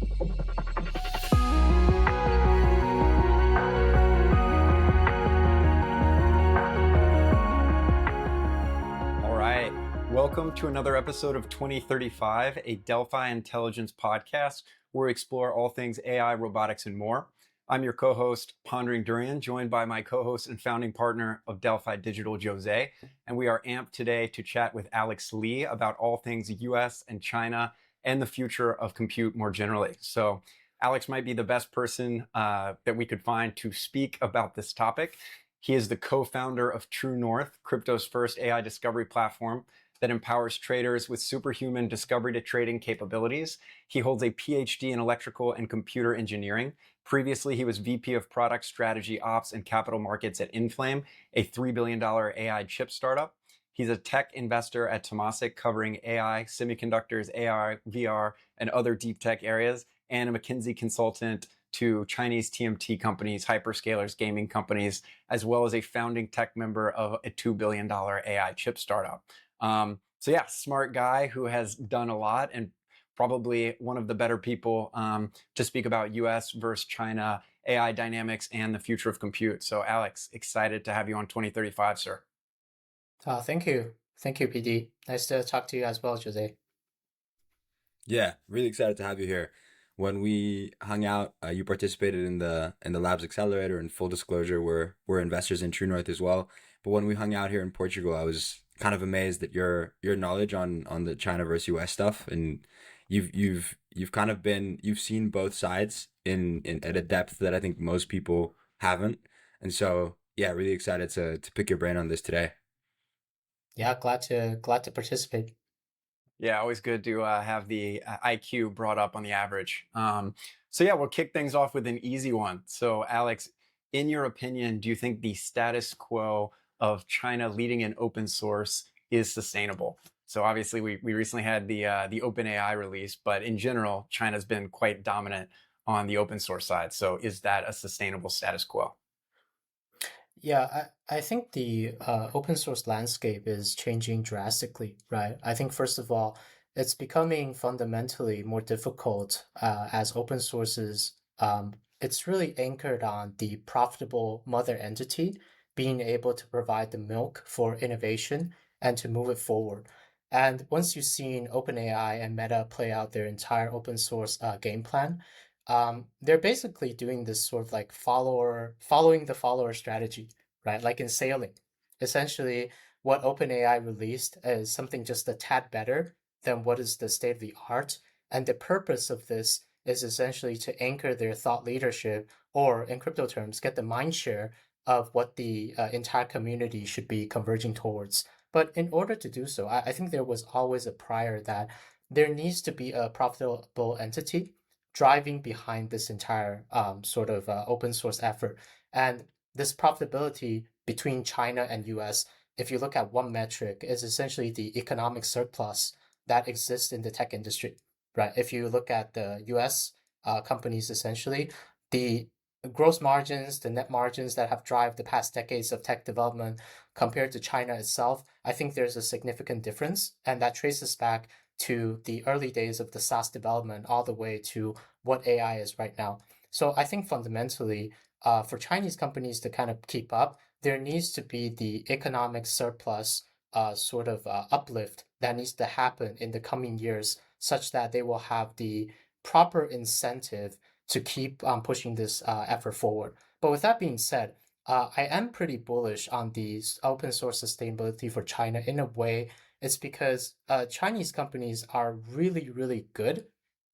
All right. Welcome to another episode of 2035, a Delphi intelligence podcast where we explore all things AI, robotics, and more. I'm your co-host, Pondering Durian, joined by my co-host and founding partner of Delphi Digital, José. And we are amped today to chat with Alex Lee about all things US and China and the future of compute more generally. So Alex might be the best person that we could find to speak about this topic. He is the co-founder of TrueNorth, crypto's first AI discovery platform that empowers traders with superhuman discovery to trading capabilities. He holds a PhD in electrical and computer engineering. Previously, he was VP of Product Strategy Ops and Capital Markets at Enflame, a $3 billion AI chip startup. He's a tech investor at Temasek, covering AI, semiconductors, AR, VR, and other deep tech areas, and a McKinsey consultant to Chinese TMT companies, hyperscalers, gaming companies, as well as a founding tech member of a $2 billion AI chip startup. So yeah, smart guy who has done a lot and probably one of the better people to speak about US versus China, AI dynamics, and the future of compute. So Alex, excited to have you on 2035, sir. Thank you. Thank you, PD. Nice to talk to you as well, Jose. Yeah, really excited to have you here. When we hung out, you participated in the lab's accelerator. And full disclosure, we're investors in TrueNorth as well. But when we hung out here in Portugal, I was kind of amazed at your knowledge on the China versus US stuff, and you've kind of you've seen both sides in at a depth that I think most people haven't. And so yeah, really excited to pick your brain on this today. Yeah, glad to participate. Yeah, always good to have the IQ brought up on the average. So yeah, we'll kick things off with an easy one. So Alex, in your opinion, do you think the status quo of China leading in open source is sustainable? So obviously, we recently had the OpenAI release, but in general, China's been quite dominant on the open source side. So is that a sustainable status quo? Yeah, I think the open source landscape is changing drastically, right? I think first of all, it's becoming fundamentally more difficult as open sources. It's really anchored on the profitable mother entity being able to provide the milk for innovation and to move it forward. And once you've seen OpenAI and Meta play out their entire open source game plan, they're basically doing this sort of like following the follower strategy, right? Like in sailing. Essentially, what OpenAI released is something just a tad better than what is the state of the art. And the purpose of this is essentially to anchor their thought leadership, or in crypto terms, get the mind share of what the entire community should be converging towards. But in order to do so, I think there was always a prior that there needs to be a profitable entity driving behind this entire sort of open source effort. And this profitability between China and US, if you look at one metric, is essentially the economic surplus that exists in the tech industry, right? If you look at the US companies, essentially, the gross margins, the net margins that have driven the past decades of tech development compared to China itself, I think there's a significant difference. And that traces back to the early days of the SaaS development all the way to what AI is right now. So I think fundamentally, for Chinese companies to kind of keep up, there needs to be the economic surplus sort of uplift that needs to happen in the coming years, such that they will have the proper incentive to keep pushing this effort forward. But with that being said, I am pretty bullish on the open source sustainability for China in a way. It's because Chinese companies are really, really good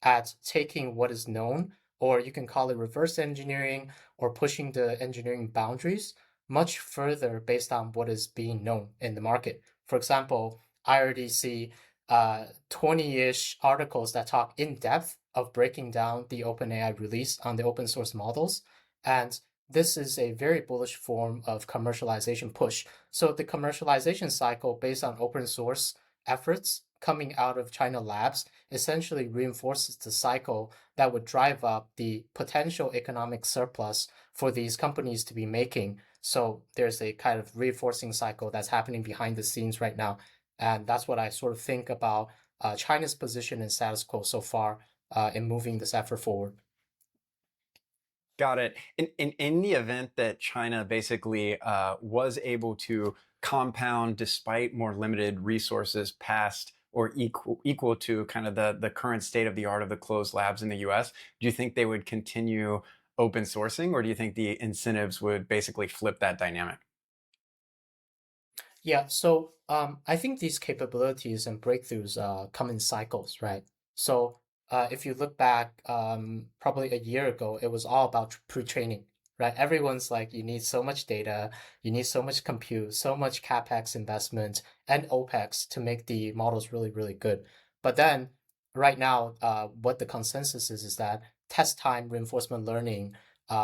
at taking what is known, or you can call it reverse engineering, or pushing the engineering boundaries much further based on what is being known in the market. For example, I already see 20-ish articles that talk in depth of breaking down the OpenAI release on the open source models. And this is a very bullish form of commercialization push. So the commercialization cycle based on open source efforts coming out of China labs essentially reinforces the cycle that would drive up the potential economic surplus for these companies to be making. So there's a kind of reinforcing cycle that's happening behind the scenes right now. And that's what I sort of think about China's position in status quo so far. in moving this effort forward. Got it. In the event that China basically was able to compound despite more limited resources past or equal to kind of the current state of the art of the closed labs in the US, do you think they would continue open sourcing, or do you think the incentives would basically flip that dynamic? Yeah, so I think these capabilities and breakthroughs come in cycles, right? So if you look back, probably a year ago, it was all about pre-training, right? Everyone's like, you need so much data, you need so much compute, so much CapEx investment and OpEx to make the models really, really good. But then right now, what the consensus is that test time reinforcement learning,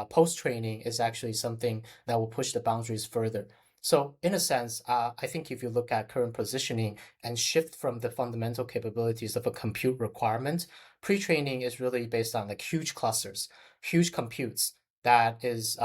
post-training is actually something that will push the boundaries further. So in a sense, I think if you look at current positioning and shift from the fundamental capabilities of a compute requirement, pre-training is really based on like huge clusters, huge computes that is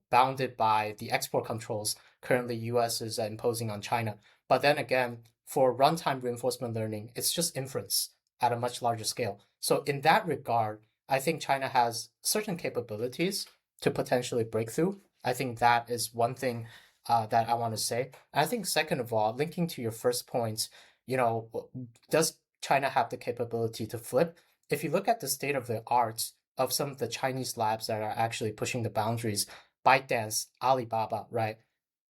bounded by the export controls currently US is imposing on China. But then again, for runtime reinforcement learning, it's just inference at a much larger scale. So in that regard, I think China has certain capabilities to potentially break through. I think that is one thing that I want to say. I think second of all, linking to your first point, does China have the capability to flip? If you look at the state of the art of some of the Chinese labs that are actually pushing the boundaries, ByteDance, Alibaba, right?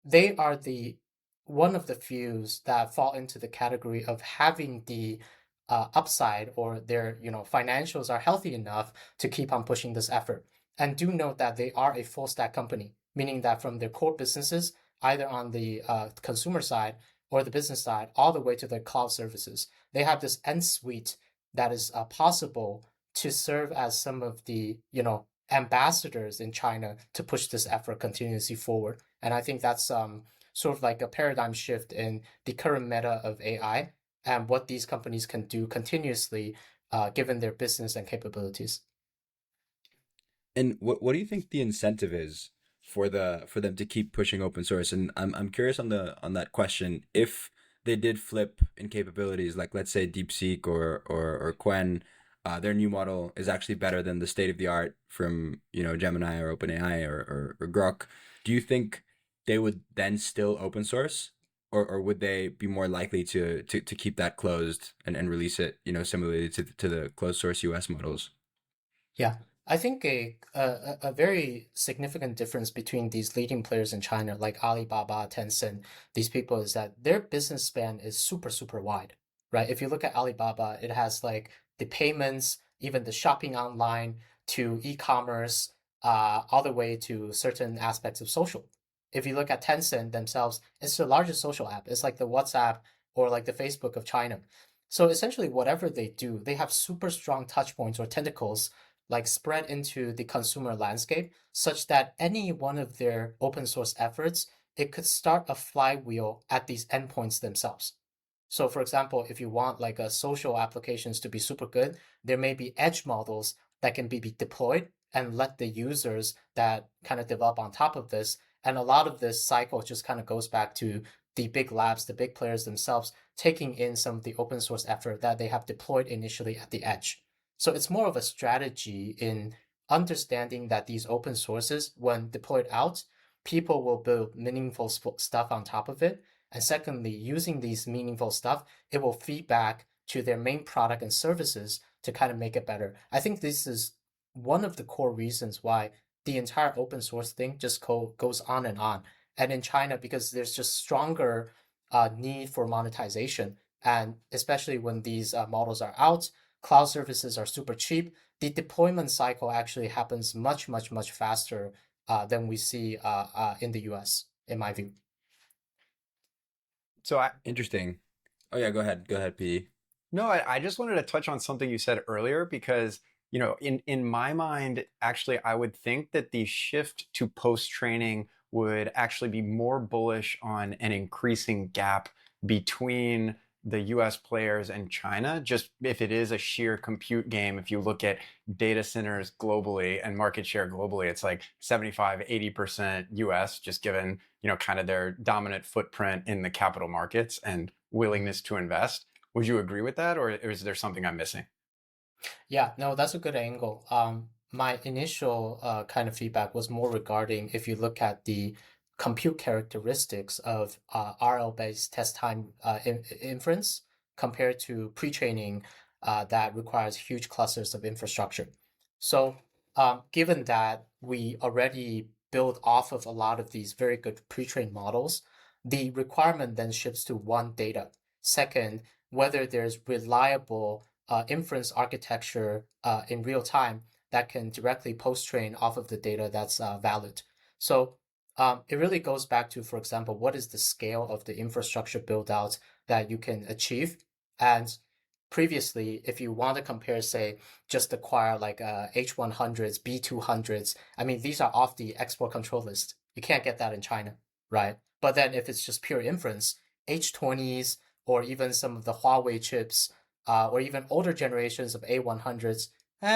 They are the one of the few that fall into the category of having the upside, or their financials are healthy enough to keep on pushing this effort. And do note that they are a full stack company, meaning that from their core businesses, either on the consumer side or the business side, all the way to their cloud services, they have this end suite that is possible to serve as some of the ambassadors in China to push this effort continuously forward. And I think that's sort of like a paradigm shift in the current meta of AI and what these companies can do continuously, given their business and capabilities. And what do you think the incentive is for them to keep pushing open source? And I'm curious on that question. If they did flip in capabilities, like let's say DeepSeek or Quen, their new model is actually better than the state of the art from Gemini or OpenAI or Grok. Do you think they would then still open source, or would they be more likely to keep that closed and release it similarly to the closed source US models? Yeah, I think a very significant difference between these leading players in China, like Alibaba, Tencent, these people, is that their business span is super, super wide, right? If you look at Alibaba, it has like the payments, even the shopping online, to e-commerce, all the way to certain aspects of social. If you look at Tencent themselves, it's the largest social app. It's like the WhatsApp or like the Facebook of China. So essentially, whatever they do, they have super strong touch points or tentacles like spread into the consumer landscape, such that any one of their open source efforts, it could start a flywheel at these endpoints themselves. So for example, if you want like a social applications to be super good, there may be edge models that can be deployed and let the users that kind of develop on top of this. And a lot of this cycle just kind of goes back to the big labs, the big players themselves, taking in some of the open source effort that they have deployed initially at the edge. So it's more of a strategy in understanding that these open sources, when deployed out, people will build meaningful stuff on top of it. And secondly, using these meaningful stuff, it will feed back to their main product and services to kind of make it better. I think this is one of the core reasons why the entire open source thing just goes on and on. And in China, because there's just stronger need for monetization, and especially when these models are out, cloud services are super cheap. The deployment cycle actually happens much, much, much faster than we see in the US, in my view. So I, Interesting. Oh yeah, go ahead, P. No, I just wanted to touch on something you said earlier because, in my mind, actually, I would think that the shift to post-training would actually be more bullish on an increasing gap between the US players and China. Just if it is a sheer compute game, if you look at data centers globally and market share globally, it's like 75, 80% US, just given, kind of their dominant footprint in the capital markets and willingness to invest. Would you agree with that, or is there something I'm missing? Yeah, no, that's a good angle. My initial kind of feedback was more regarding if you look at the compute characteristics of RL-based test time inference compared to pre-training that requires huge clusters of infrastructure. So, given that we already build off of a lot of these very good pre-trained models, the requirement then shifts to one, data. Second, whether there's reliable inference architecture in real time that can directly post-train off of the data that's valid. So it really goes back to, for example, what is the scale of the infrastructure build out that you can achieve? And previously, if you want to compare, say, just acquire like H100s, B200s, I mean, these are off the export control list. You can't get that in China, right? But then if it's just pure inference, H20s or even some of the Huawei chips, or even older generations of A100s,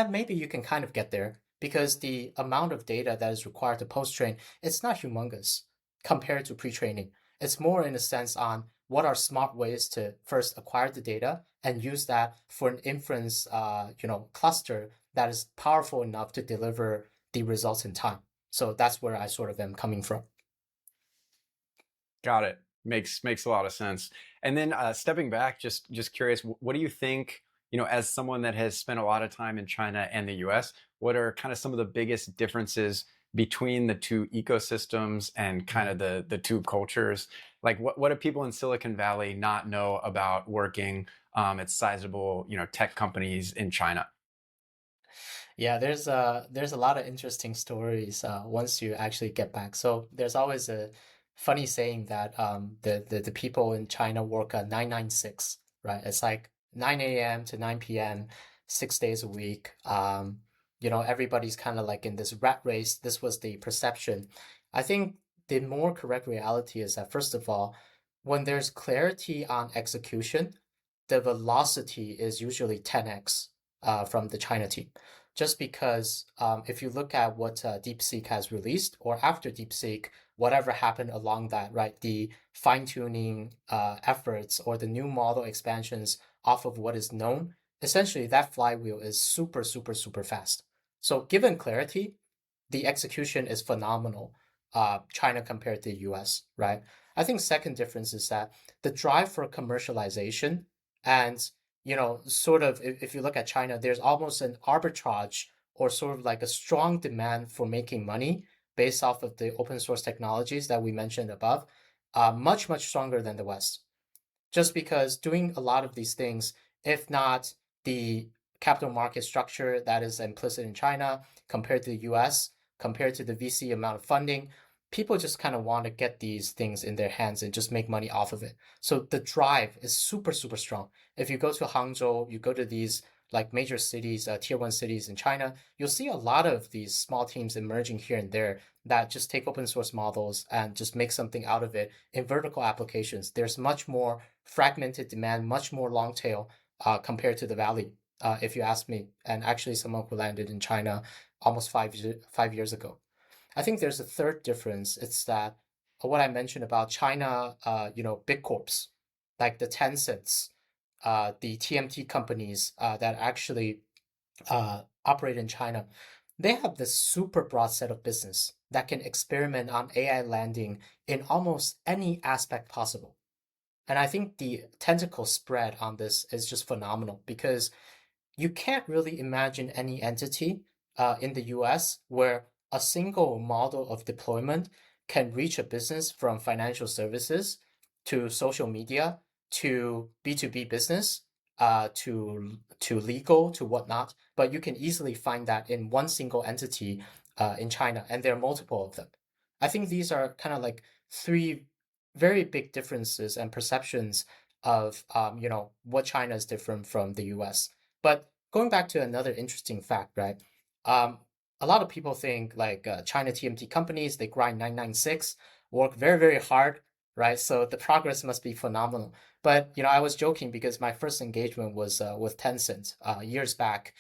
maybe you can kind of get there because the amount of data that is required to post-train, it's not humongous compared to pre-training. It's more in a sense on what are smart ways to first acquire the data and use that for an inference, cluster that is powerful enough to deliver the results in time. So that's where I sort of am coming from. Got it. Makes a lot of sense. And then stepping back, just curious, what do you think, as someone that has spent a lot of time in China and the US, what are kind of some of the biggest differences between the two ecosystems and kind of the two cultures? Like what do people in Silicon Valley not know about working at sizable, tech companies in China? Yeah, there's a lot of interesting stories once you actually get back. So there's always a funny saying that the people in China work 996, right? It's like 9 a.m. to 9 p.m., 6 days a week. Everybody's kind of like in this rat race. This was the perception. I think the more correct reality is that, first of all, when there's clarity on execution, the velocity is usually 10x from the China team just because if you look at what DeepSeek has released, or after DeepSeek, whatever happened along that, right? The fine tuning efforts or the new model expansions off of what is known, essentially that flywheel is super, super, super fast. So, given clarity, the execution is phenomenal. China compared to the US, right? I think second difference is that the drive for commercialization and sort of if you look at China, there's almost an arbitrage or sort of like a strong demand for making money based off of the open source technologies that we mentioned above, much, much stronger than the West. Just because doing a lot of these things, if not the capital market structure that is implicit in China compared to the US, compared to the VC amount of funding, people just kind of want to get these things in their hands and just make money off of it. So the drive is super, super strong. If you go to Hangzhou, you go to these like major cities, tier one cities in China, you'll see a lot of these small teams emerging here and there that just take open source models and just make something out of it in vertical applications. There's much more fragmented demand, much more long tail compared to the valley, if you ask me. And actually, someone who landed in China almost 5 years ago. I think there's a third difference. It's that what I mentioned about China, big corps, like the Tencents, the TMT companies that actually operate in China, they have this super broad set of business that can experiment on AI landing in almost any aspect possible. And I think the tentacle spread on this is just phenomenal because you can't really imagine any entity in the US where a single model of deployment can reach a business from financial services to social media to B2B business to legal to whatnot. But you can easily find that in one single entity in China, and there are multiple of them. I think these are kind of like three very big differences and perceptions of what China is different from the US. But going back to another interesting fact, right? A lot of people think like China TMT companies, they grind 996, work very, very hard, right? So the progress must be phenomenal. But I was joking because my first engagement was with Tencent years back,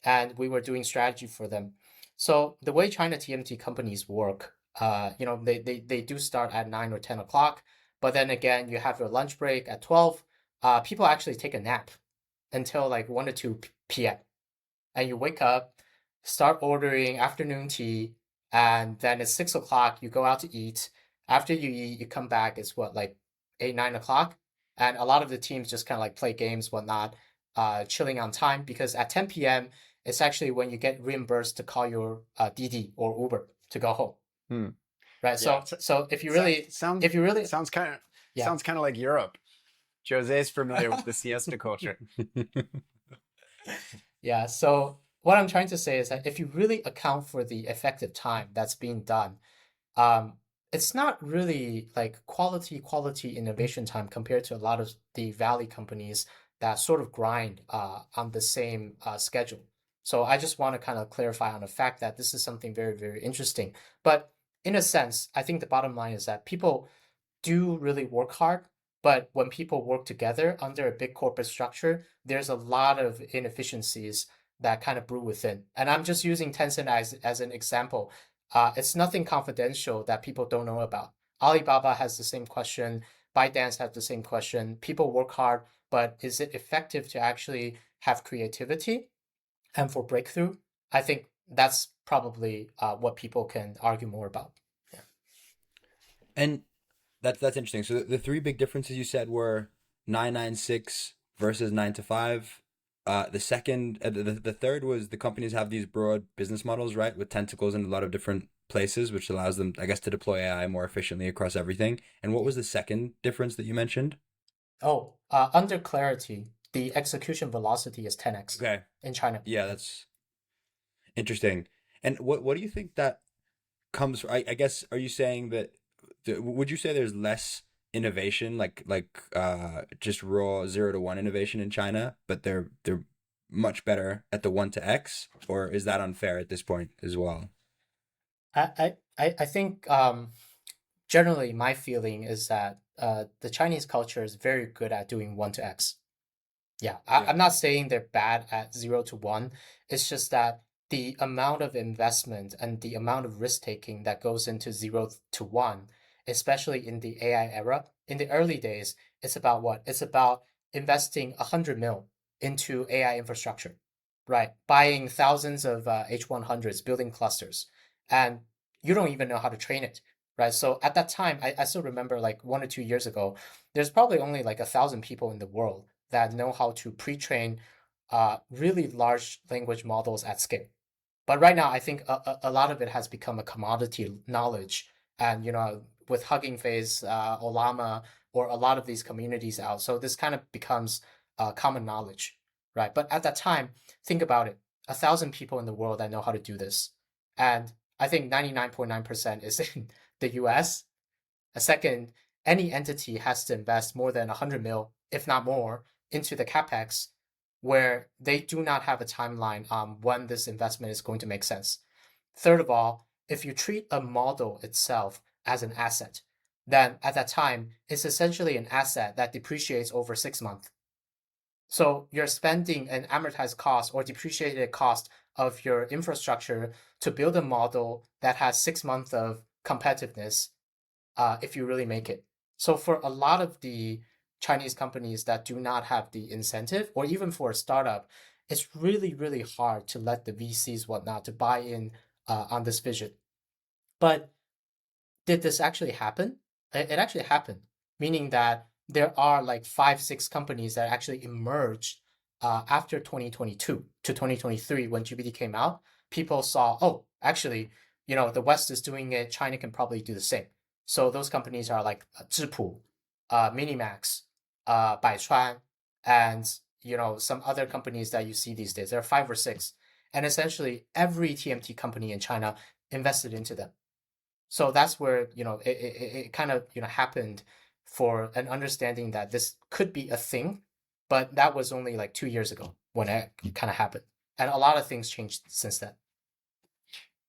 and we were doing strategy for them. So the way China TMT companies work, they do start at 9 or 10 o'clock, but then again, you have your lunch break at 12. People actually take a nap until like 1 or 2 p.m. and you wake up, start ordering afternoon tea, and then it's 6 o'clock, you go out to eat. After you eat, you come back, it's what, like 8, 9 o'clock? And a lot of the teams just kind of like play games, whatnot, chilling on time, because at 10 p.m., it's actually when you get reimbursed to call your Didi or Uber to go home. Hmm. Right. Yeah. So if you really, sounds if you really, sounds kind of yeah. sounds kind of like Europe. José's familiar with the siesta culture. Yeah. So what I'm trying to say is that if you really account for the effective time that's being done, um, it's not really like quality innovation time compared to a lot of the Valley companies that sort of grind on the same schedule. So I just want to kind of clarify on the fact that this is something very, very interesting. But in a sense, I think the bottom line is that people do really work hard, but when people work together under a big corporate structure, there's a lot of inefficiencies that kind of brew within. And I'm just using Tencent as an example. It's nothing confidential that people don't know about. Alibaba has the same question. ByteDance has the same question. People work hard, but is it effective to actually have creativity and for breakthrough? I think that's probably what people can argue more about. Yeah. And that's interesting. So the three big differences you said were 996 versus 9 to 5. The second, the third was the companies have these broad business models, right, with tentacles in a lot of different places, which allows them, I guess, to deploy AI more efficiently across everything. And what was the second difference that you mentioned? Oh, under clarity, the execution velocity is 10x Okay, in China. yeah, that's interesting. And what do you think that comes? I guess, are you saying that? Would you say there's less innovation, just raw 0 to 1 innovation in China, but they're much better at the 1 to X, or is that unfair at this point as well? I think generally my feeling is that the Chinese culture is very good at doing 1 to X. Yeah, Yeah. I'm not saying they're bad at 0 to 1. It's just that the amount of investment and the amount of risk taking that goes into 0 to 1, especially in the AI era, in the early days, it's about what? It's about investing 100 mil into AI infrastructure, right? Buying thousands of H100s, building clusters, and you don't even know how to train it, right? So at that time, I still remember like 1 or 2 years ago, there's probably only like 1,000 people in the world that know how to pre-train really large language models at scale. But right now, I think a lot of it has become a commodity knowledge. And, with Hugging Face, Olama, or a lot of these communities out. So this kind of becomes common knowledge, right? But at that time, think about it. 1,000 people in the world that know how to do this. And I think 99.9% is in the US. A second, any entity has to invest more than 100 mil, if not more, into the capex, where they do not have a timeline on when this investment is going to make sense. Third of all, if you treat a model itself as an asset, then at that time, it's essentially an asset that depreciates over 6 months. So you're spending an amortized cost or depreciated cost of your infrastructure to build a model that has 6 months of competitiveness if you really make it. So for a lot of the Chinese companies that do not have the incentive, or even for a startup, it's really, really hard to let the VCs, whatnot, to buy in on this vision. But did this actually happen? It actually happened, meaning that there are like 5, 6 companies that actually emerged after 2022 to 2023 when GPT came out. People saw, oh, actually, the West is doing it. China can probably do the same. So those companies are like Zhipu, Minimax, Baichuan, and some other companies that you see these days. There are 5 or 6, and essentially every TMT company in China invested into them. So that's where it kind of happened for an understanding that this could be a thing, but that was only like 2 years ago when it kind of happened, and a lot of things changed since then.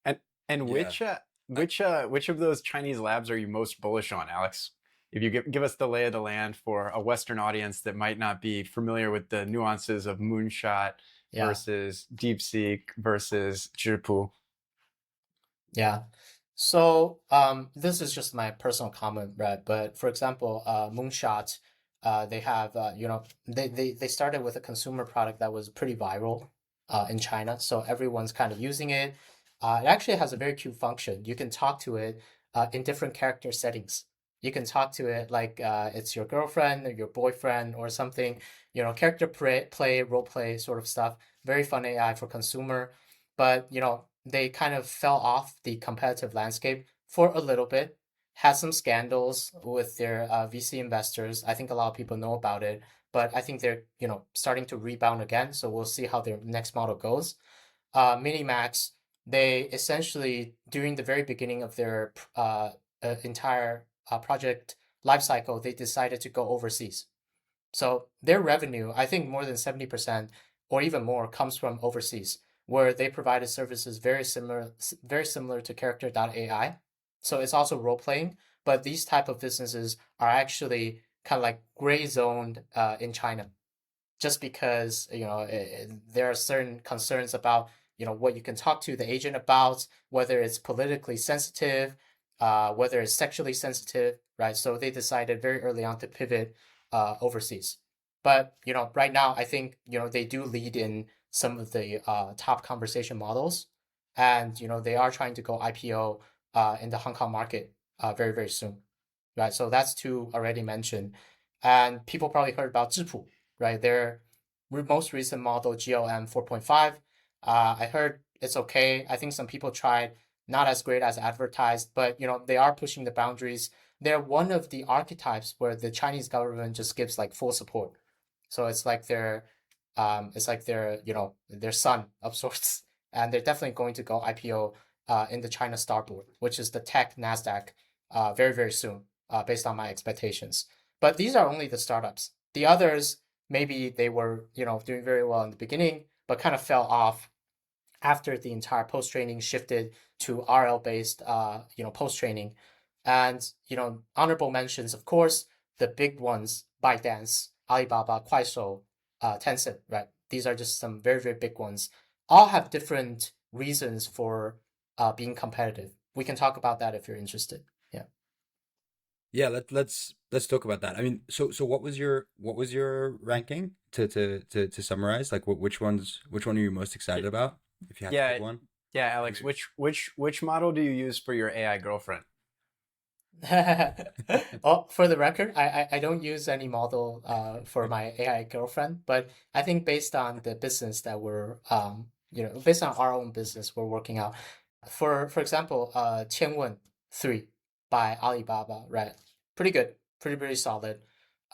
And and Yeah. which of those Chinese labs are you most bullish on, Alex? If you give us the lay of the land for a Western audience that might not be familiar with the nuances of Moonshot Yeah, versus DeepSeek versus Zhipu. yeah. So this is just my personal comment, right? But for example, Moonshot, they have they started with a consumer product that was pretty viral. in China. So everyone's kind of using it. It actually has a very cute function. You can talk to it in different character settings. You can talk to it like it's your girlfriend or your boyfriend or something, character play, role play sort of stuff. Very fun AI for consumer. But, they kind of fell off the competitive landscape for a little bit, had some scandals with their VC investors. I think a lot of people know about it, but I think they're, starting to rebound again. So we'll see how their next model goes. Minimax, they essentially, during the very beginning of their entire project lifecycle, they decided to go overseas. So their revenue, I think more than 70% or even more comes from overseas, where they provided services very similar to character.ai. So it's also role playing, but these type of businesses are actually kind of like gray zoned in China, just because there are certain concerns about what you can talk to the agent about, whether it's politically sensitive, whether it's sexually sensitive, right? So they decided very early on to pivot overseas. But right now I think they do lead in some of the top conversation models, and they are trying to go IPO in the Hong Kong market very very soon, right? So that's two already mentioned, and people probably heard about Zhipu, right? Their most recent model, GLM 4.5. I heard it's okay. I think some people tried, not as great as advertised, but they are pushing the boundaries. They're one of the archetypes where the Chinese government just gives like full support. So it's like their son of sorts, and they're definitely going to go IPO in the China Star Board, which is the tech Nasdaq, very very soon, based on my expectations. But these are only the startups. The others, maybe they were doing very well in the beginning, but kind of fell off after the entire post training shifted to RL based post training. And honorable mentions, of course, the big ones: ByteDance, Alibaba, Kuaishou, Tencent. Right, these are just some very very big ones. All have different reasons for being competitive. We can talk about that if you're interested. Yeah. Yeah, let's talk about that. I mean, so what was your ranking to summarize? Like, which one are you most excited about? If you had to pick Yeah, one. yeah, Alex. Which model do you use for your AI girlfriend? Oh, for the record, I don't use any model for my AI girlfriend, but I think based on the business that we're based on our own business we're working out. For example, Qianwen 3 by Alibaba, right? Pretty good, pretty solid.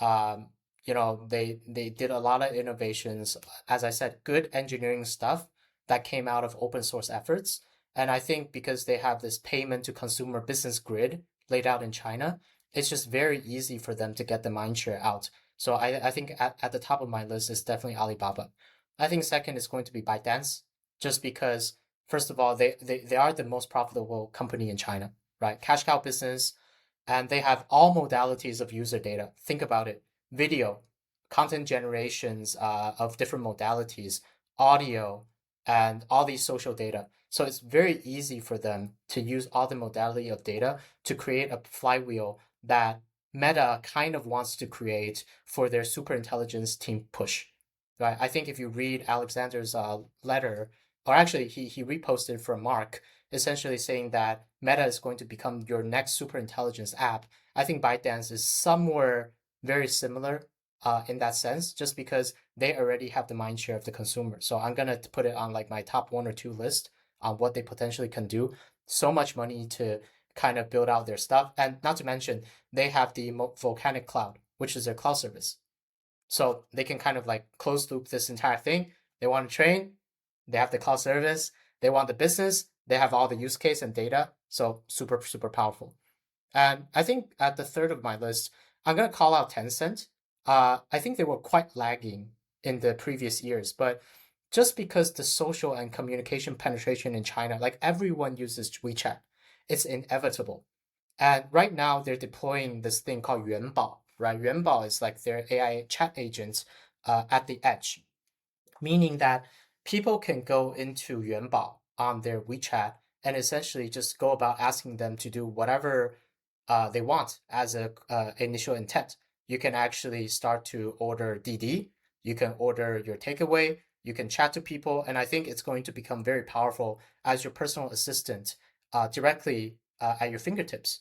Um, they did a lot of innovations. As I said, good engineering stuff that came out of open source efforts. And I think because they have this payment to consumer business grid laid out in China, it's just very easy for them to get the mindshare out. So I think at the top of my list is definitely Alibaba. I think second is going to be ByteDance, just because first of all, they are the most profitable company in China, right? Cash cow business, and they have all modalities of user data. Think about it: video, content generations of different modalities, audio, and all these social data. So it's very easy for them to use all the modality of data to create a flywheel that Meta kind of wants to create for their super intelligence team push. Right? I think if you read Alexander's letter, or actually he reposted from Mark, essentially saying that Meta is going to become your next super intelligence app. I think ByteDance is somewhere very similar in that sense, just because they already have the mind share of the consumer. So I'm gonna put it on like my top one or two list on what they potentially can do. So much money to kind of build out their stuff, and not to mention they have the Volcanic Cloud, which is their cloud service. So they can kind of like close loop this entire thing. They want to train, they have the cloud service. They want the business, they have all the use case and data. So super super powerful. And I think at the third of my list, I'm gonna call out Tencent. I think they were quite lagging in the previous years, but just because the social and communication penetration in China, like everyone uses WeChat, it's inevitable. And right now they're deploying this thing called Yuanbao, right? Yuanbao is like their AI chat agents at the edge, meaning that people can go into Yuanbao on their WeChat and essentially just go about asking them to do whatever they want as a initial intent. You can actually start to order DD. You can order your takeaway. You can chat to people, and I think it's going to become very powerful as your personal assistant directly at your fingertips.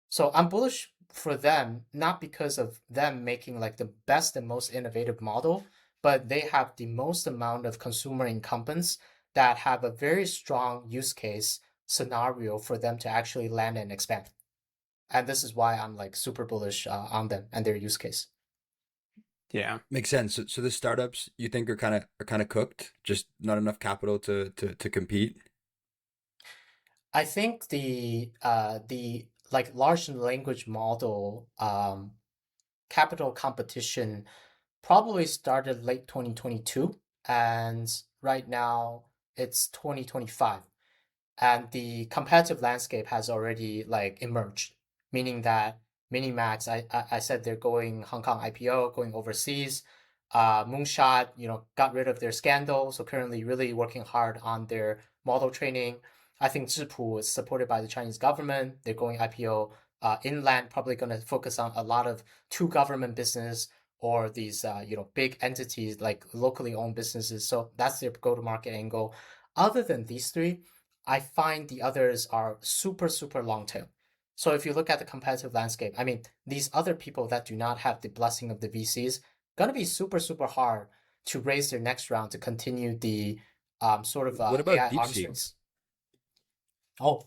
So I'm bullish for them, not because of them making like the best and most innovative model, but they have the most amount of consumer incumbents that have a very strong use case scenario for them to actually land and expand. And this is why I'm like super bullish on them and their use case. Yeah. Makes sense. So the startups you think are kind of cooked, just not enough capital to compete. I think the like large language model capital competition probably started late 2022, and right now it's 2025, and the competitive landscape has already like emerged, meaning that Minimax, I said they're going Hong Kong IPO, going overseas. Moonshot, got rid of their scandal, so currently really working hard on their model training. I think Zhipu is supported by the Chinese government. They're going IPO. Inland probably going to focus on a lot of two government business or these big entities like locally owned businesses. So that's their go to market angle. Other than these three, I find the others are super, super long tail. So if you look at the competitive landscape, I mean, these other people that do not have the blessing of the VCs, gonna be super, super hard to raise their next round to continue the sort of What about AI arms DeepSeek? race. Oh,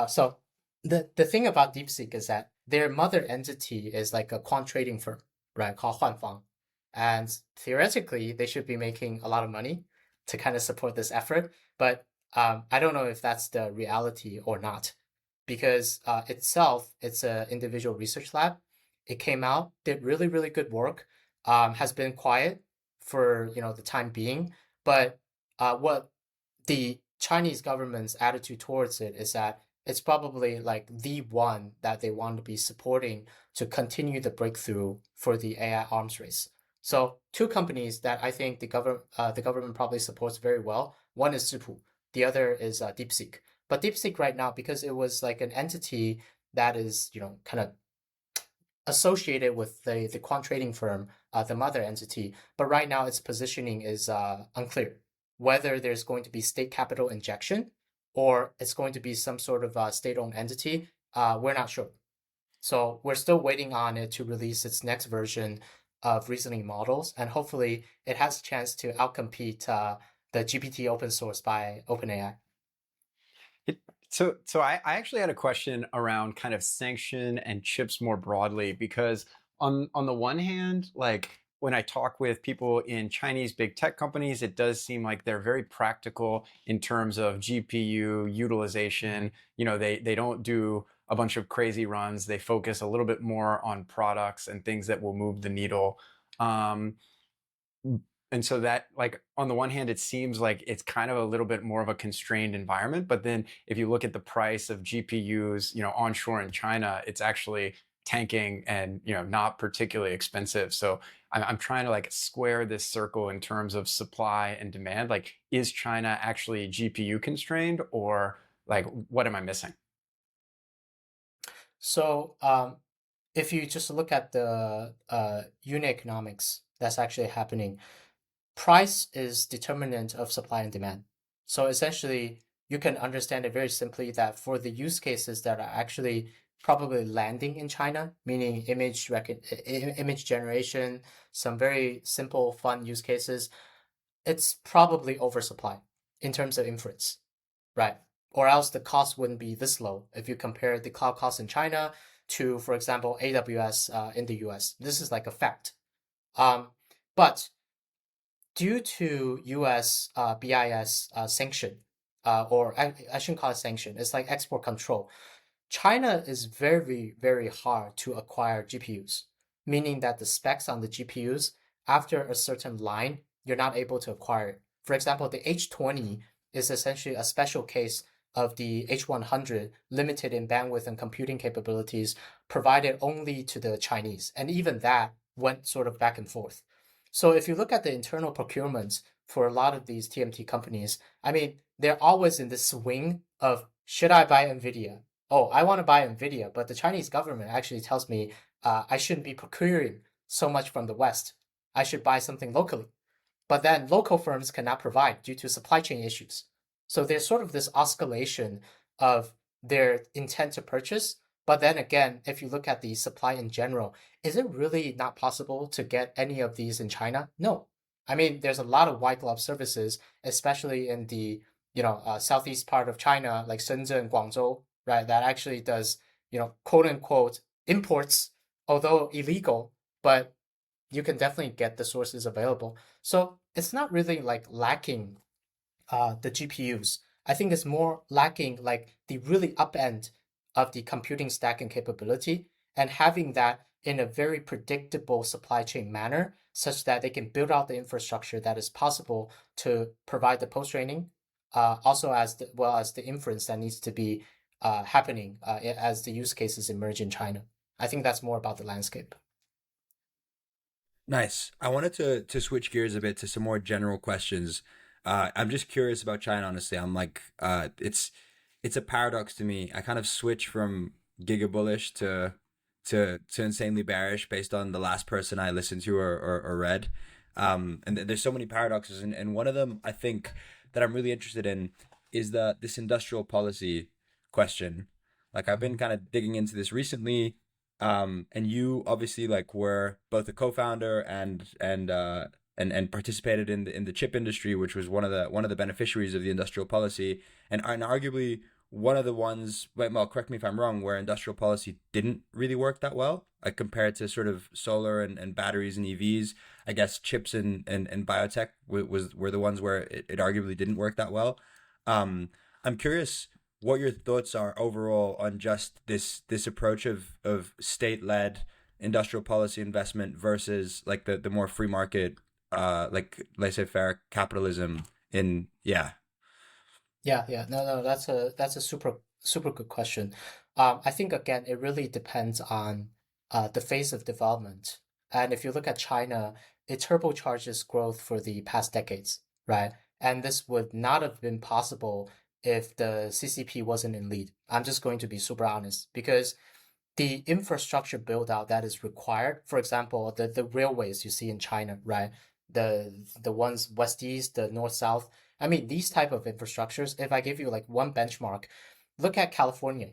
so the thing about DeepSeek is that their mother entity is like a quant trading firm, right, called Huanfang. And theoretically, they should be making a lot of money to kind of support this effort. But I don't know if that's the reality or not, because it's an individual research lab. It came out, did really, really good work, has been quiet for the time being. But what the Chinese government's attitude towards it is that it's probably like the one that they want to be supporting to continue the breakthrough for the AI arms race. So two companies that I think the government probably supports very well. One is Zhipu, the other is DeepSeek. But DeepSeek right now, because it was like an entity that is kind of associated with the quant trading firm, the mother entity. But right now, its positioning is unclear whether there's going to be state capital injection or it's going to be some sort of state-owned entity. We're not sure. So we're still waiting on it to release its next version of reasoning models, and hopefully it has a chance to outcompete the GPT open source by OpenAI. So I actually had a question around kind of sanction and chips more broadly, because on the one hand, like when I talk with people in Chinese big tech companies, it does seem like they're very practical in terms of GPU utilization. They don't do a bunch of crazy runs. They focus a little bit more on products and things that will move the needle. Um, and so that, like, on the one hand, it seems like it's kind of a little bit more of a constrained environment, but then if you look at the price of GPUs onshore in China, it's actually tanking and not particularly expensive. So I'm trying to like square this circle in terms of supply and demand. Like, is China actually GPU constrained, or like what am I missing? So if you just look at the unit economics that's actually happening, price is determinant of supply and demand. So essentially, you can understand it very simply that for the use cases that are actually probably landing in China, meaning image generation, some very simple, fun use cases, it's probably oversupply in terms of inference, right? Or else the cost wouldn't be this low if you compare the cloud cost in China to, for example, AWS in the US. This is like a fact. Um, but due to US BIS sanction, or I shouldn't call it sanction, it's like export control. China is very, very hard to acquire GPUs, meaning that the specs on the GPUs, after a certain line, you're not able to acquire it. For example, the H20 is essentially a special case of the H100 limited in bandwidth and computing capabilities provided only to the Chinese. And even that went sort of back and forth. So if you look at the internal procurements for a lot of these TMT companies, I mean, they're always in the swing of should I buy NVIDIA? Oh, I want to buy NVIDIA, but the Chinese government actually tells me I shouldn't be procuring so much from the West. I should buy something locally. but then local firms cannot provide due to supply chain issues. So there's sort of this oscillation of their intent to purchase. But then again, if you look at the supply in general, is it really not possible to get any of these in China? No. I mean, there's a lot of white glove services, especially in the southeast part of China, like Shenzhen, Guangzhou, right? That actually does quote unquote imports, although illegal, but you can definitely get the sources available. So it's not really like lacking the GPUs. I think it's more lacking like the really up end of the computing stack and capability, and having that in a very predictable supply chain manner such that they can build out the infrastructure that is possible to provide the post training, also well as the inference that needs to be happening as the use cases emerge in China. I think that's more about the landscape. Nice. I wanted to switch gears a bit to some more general questions. I'm just curious about China, honestly. I'm like, it's a paradox to me. I kind of switch from giga bullish to insanely bearish based on the last person I listened to or read. And there's so many paradoxes, and one of them I think that I'm really interested in is this industrial policy question. Like I've been kind of digging into this recently, and you obviously like were both a co-founder and participated in the chip industry, which was one of the beneficiaries of the industrial policy, and arguably one of the ones. Well, correct me if I'm wrong, where industrial policy didn't really work that well, like compared to sort of solar and batteries and EVs. I guess chips and biotech were the ones where it arguably didn't work that well. I'm curious what your thoughts are overall on just this approach of state led industrial policy investment versus like the more free market like laissez-faire capitalism in Yeah. No, that's a super good question. I think again, it really depends on the phase of development. And if you look at China, it turbocharges growth for the past decades, right? And this would not have been possible if the CCP wasn't in lead. I'm just going to be super honest because the infrastructure build out that is required, for example, the railways you see in China, right? The ones west east, the north south. I mean, these type of infrastructures, if I give you like one benchmark, look at California.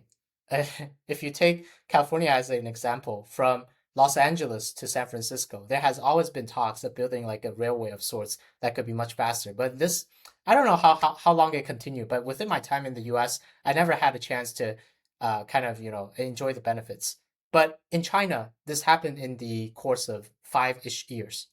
If you take California as an example, from Los Angeles to San Francisco, there has always been talks of building like a railway of sorts that could be much faster. But this, I don't know how long it continued, but within my time in the US, I never had a chance to kind of, enjoy the benefits. But in China, this happened in the course of 5-ish years.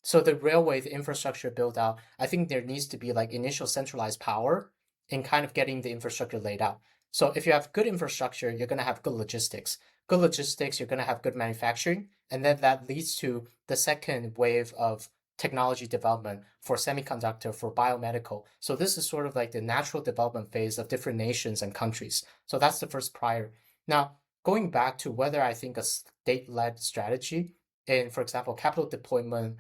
So the railway, the infrastructure built out, I think there needs to be like initial centralized power in kind of getting the infrastructure laid out. So if you have good infrastructure, you're going to have good logistics. Good logistics, you're going to have good manufacturing. And then that leads to the second wave of technology development for semiconductor, for biomedical. So this is sort of like the natural development phase of different nations and countries. So that's the first prior. Now, going back to whether I think a state-led strategy in, for example, capital deployment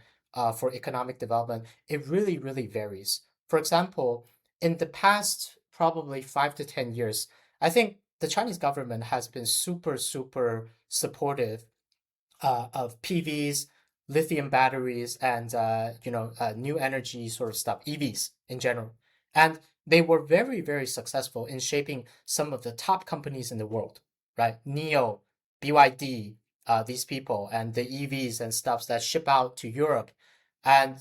for economic development, it really, really varies. For example, in the past probably 5 to 10 years, I think the Chinese government has been super, super supportive of PVs, lithium batteries, and new energy sort of stuff, EVs in general. And they were very, very successful in shaping some of the top companies in the world, right? NEO, BYD, these people, and the EVs and stuffs that ship out to Europe. And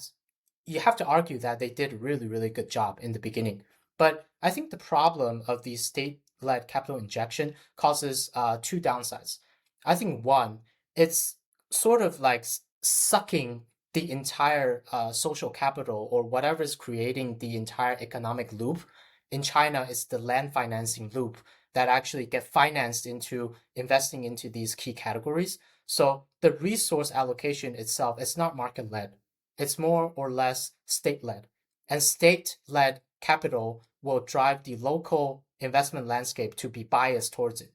you have to argue that they did a really, really good job in the beginning. But I think the problem of the state-led capital injection causes two downsides. I think one, it's sort of like sucking the entire social capital or whatever is creating the entire economic loop. In China, it's the land financing loop that actually get financed into investing into these key categories. So the resource allocation itself is not market-led. It's more or less state-led. And state-led capital will drive the local investment landscape to be biased towards it,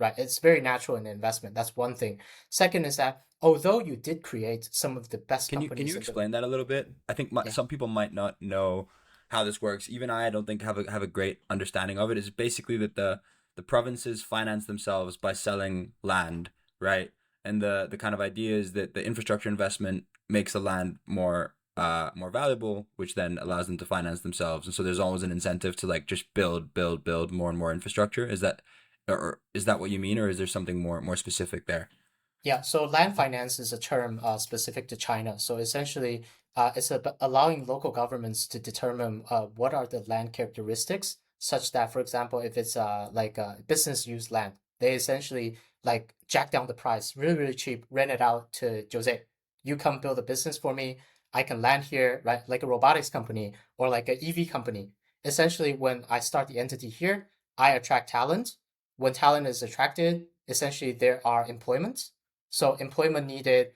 right? It's very natural in investment. That's one thing. Second is that although you did create some of the best Can companies you in the explain that a little bit? I think yeah. some people might not know how this works. Even I don't think have a great understanding of it. It's basically that the provinces finance themselves by selling land, right? And the kind of idea is that the infrastructure investment makes the land more more valuable, which then allows them to finance themselves. And so there's always an incentive to like just build more and more infrastructure. Is that, or is that what you mean, or is there something more specific there? Yeah, so land finance is a term specific to China. So essentially, it's allowing local governments to determine what are the land characteristics, such that, for example, if it's like business use land, they essentially like jack down the price really, really cheap, rent it out to Jose. You come build a business for me. I can land here, right? Like a robotics company or like an EV company. Essentially, when I start the entity here, I attract talent. When talent is attracted, essentially there are employments, so employment needed,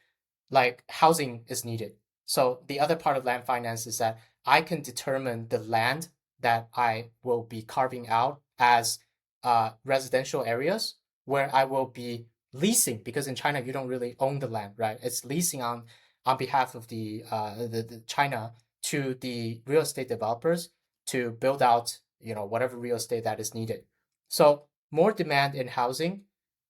like housing is needed. So the other part of land finance is that I can determine the land that I will be carving out as residential areas where I will be leasing, because in China you don't really own the land, right? It's leasing on behalf of the China to the real estate developers to build out, whatever real estate that is needed. So more demand in housing,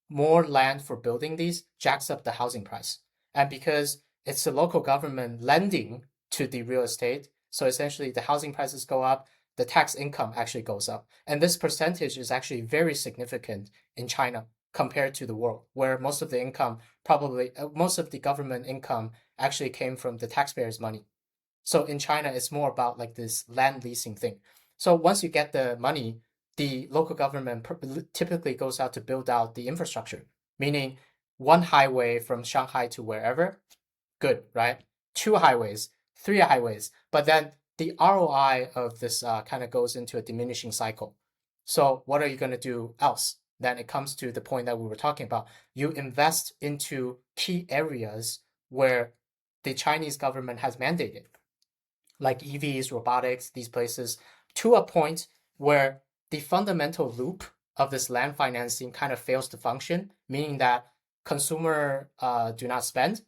more land for building these jacks up the housing price. And because it's the local government lending to the real estate, so essentially the housing prices go up, the tax income actually goes up. And this percentage is actually very significant in China compared to the world, where most of the income, probably most of the government income actually came from the taxpayers' money. So in China, it's more about like this land leasing thing. So once you get the money, the local government typically goes out to build out the infrastructure, meaning one highway from Shanghai to wherever, good, right? Two highways, three highways, but then the ROI of this kind of goes into a diminishing cycle. So what are you going to do else? Then it comes to the point that we were talking about. You invest into key areas where the Chinese government has mandated, like EVs, robotics, these places, to a point where the fundamental loop of this land financing kind of fails to function, meaning that consumer do not spend,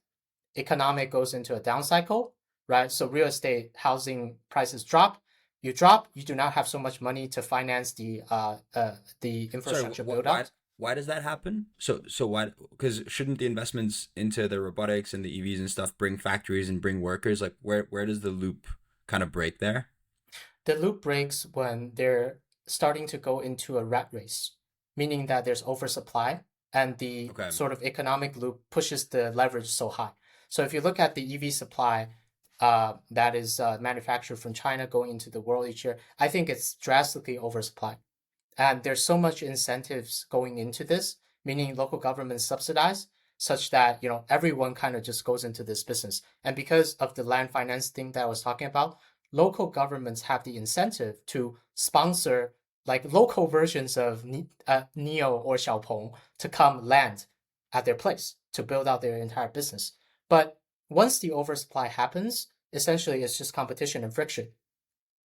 economic goes into a down cycle, right? So real estate, housing prices drop. You drop, you do not have so much money to finance the Sorry, infrastructure build out. why does that happen? So why? Because shouldn't the investments into the robotics and the EVs and stuff bring factories and bring workers? Like where does the loop kind of break there? The loop breaks when they're starting to go into a rat race, meaning that there's oversupply and the Okay. sort of economic loop pushes the leverage so high. So if you look at the EV supply that is manufactured from China going into the world each year, I think it's drastically oversupplied. And there's so much incentives going into this, meaning local governments subsidize such that, everyone kind of just goes into this business. And because of the land finance thing that I was talking about, local governments have the incentive to sponsor like local versions of Neo or Xiaopeng to come land at their place to build out their entire business. But once the oversupply happens, essentially it's just competition and friction.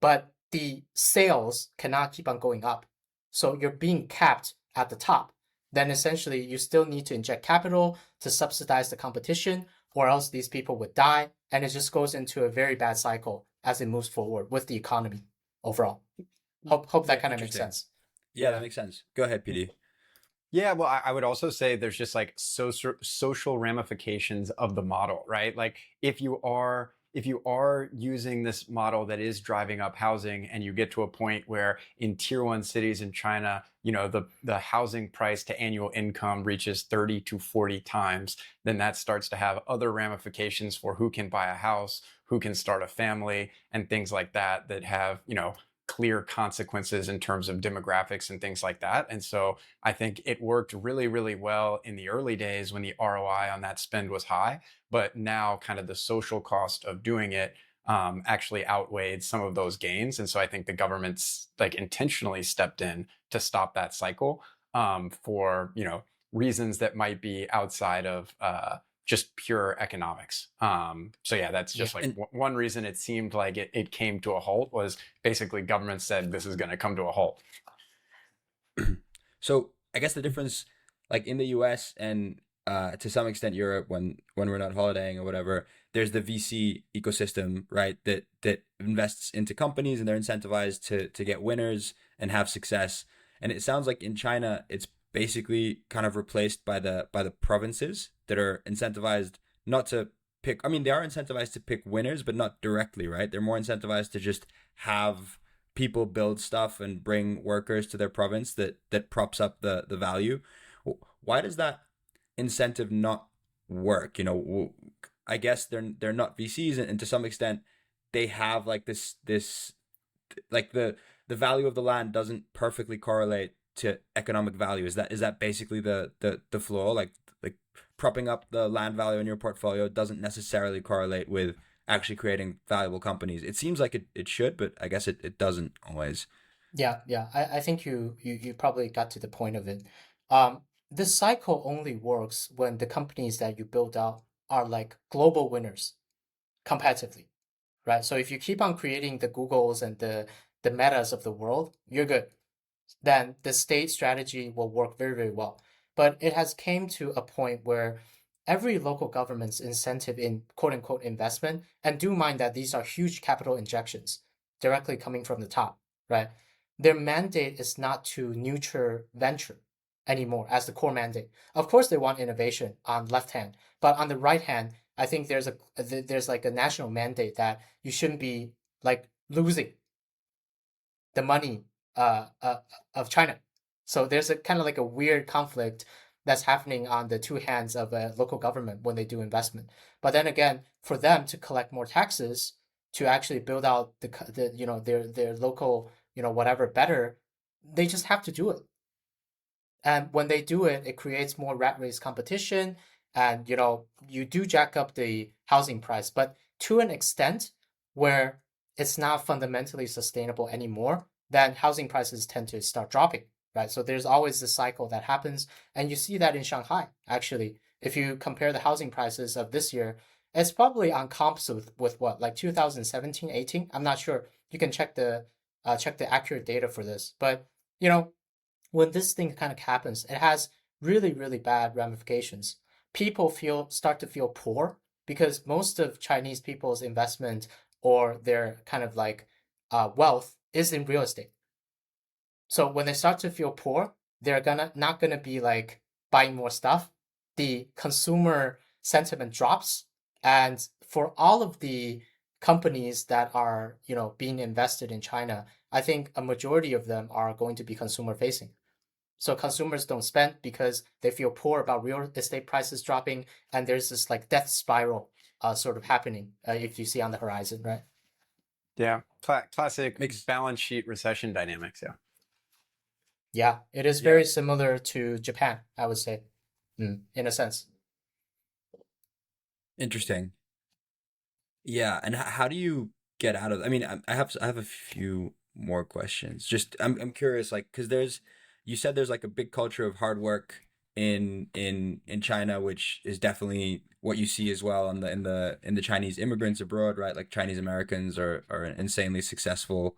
But the sales cannot keep on going up. So you're being capped at the top. Then essentially you still need to inject capital to subsidize the competition, or else these people would die. And it just goes into a very bad cycle as it moves forward with the economy overall. Hope that kind of makes sense. Yeah, that makes sense. Go ahead, PD. Yeah, well, I would also say there's just like social ramifications of the model, right? Like if you are using this model that is driving up housing, and you get to a point where in tier one cities in China, the housing price to annual income reaches 30 to 40 times, then that starts to have other ramifications for who can buy a house, who can start a family, and things like that have, clear consequences in terms of demographics and things like that. And so I think it worked really, really well in the early days when the ROI on that spend was high, but now kind of the social cost of doing it actually outweighed some of those gains. And so I think the government's like intentionally stepped in to stop that cycle for, reasons that might be outside of just pure economics. So yeah, that's just like And one reason it seemed like it came to a halt was basically government said this is going to come to a halt. so I guess the difference, like in the US and to some extent Europe, when we're not holidaying or whatever, there's the VC ecosystem, right? That invests into companies, and they're incentivized to get winners and have success. And it sounds like in China, it's basically kind of replaced by the provinces that are incentivized not to pick. I mean, they are incentivized to pick winners, but not directly, right? They're more incentivized to just have people build stuff and bring workers to their province that props up the value. Why does that incentive not work? I guess they're not VCs, and to some extent, they have like this like the value of the land doesn't perfectly correlate to economic value. Is that basically the flaw? Like propping up the land value in your portfolio doesn't necessarily correlate with actually creating valuable companies. It seems like it should, but I guess it doesn't always. Yeah. I think you probably got to the point of it. Um, this cycle only works when the companies that you build out are like global winners competitively, right? So if you keep on creating the Googles and the Metas of the world, you're good. Then the state strategy will work very, very well. But it has came to a point where every local government's incentive in quote unquote investment, and do mind that these are huge capital injections directly coming from the top, right? Their mandate is not to nurture venture anymore as the core mandate. Of course, they want innovation on left hand, but on the right hand, I think there's like a national mandate that you shouldn't be like losing the money uh, uh, of China. So there's a kind of like a weird conflict that's happening on the two hands of a local government when they do investment. But then again, for them to collect more taxes to actually build out their local whatever better, they just have to do it. And when they do it, it creates more rat race competition, and you do jack up the housing price, but to an extent where it's not fundamentally sustainable anymore, then housing prices tend to start dropping, right? So there's always this cycle that happens, and you see that in Shanghai. Actually, if you compare the housing prices of this year, it's probably on comps with what, like 2017, 18. I'm not sure. You can check the accurate data for this, but you know when this thing kind of happens, it has really, really bad ramifications. People start to feel poor because most of Chinese people's investment or their kind of like wealth is in real estate. So when they start to feel poor, they're gonna not gonna be like buying more stuff. The consumer sentiment drops, and for all of the companies that are being invested in China, I think a majority of them are going to be consumer facing. So consumers don't spend because they feel poor about real estate prices dropping, and there's this like death spiral sort of happening if you see on the horizon, right? Yeah, classic Makes balance sheet recession dynamics. Yeah. Yeah, it is Yeah, very similar to Japan, I would say, in a sense. interesting. Yeah, and how do you get out of? I mean, I have a few more questions. Just I'm curious, like, because you said there's like a big culture of hard work in China, which is definitely what you see as well in the Chinese immigrants abroad, right? Like Chinese Americans are an insanely successful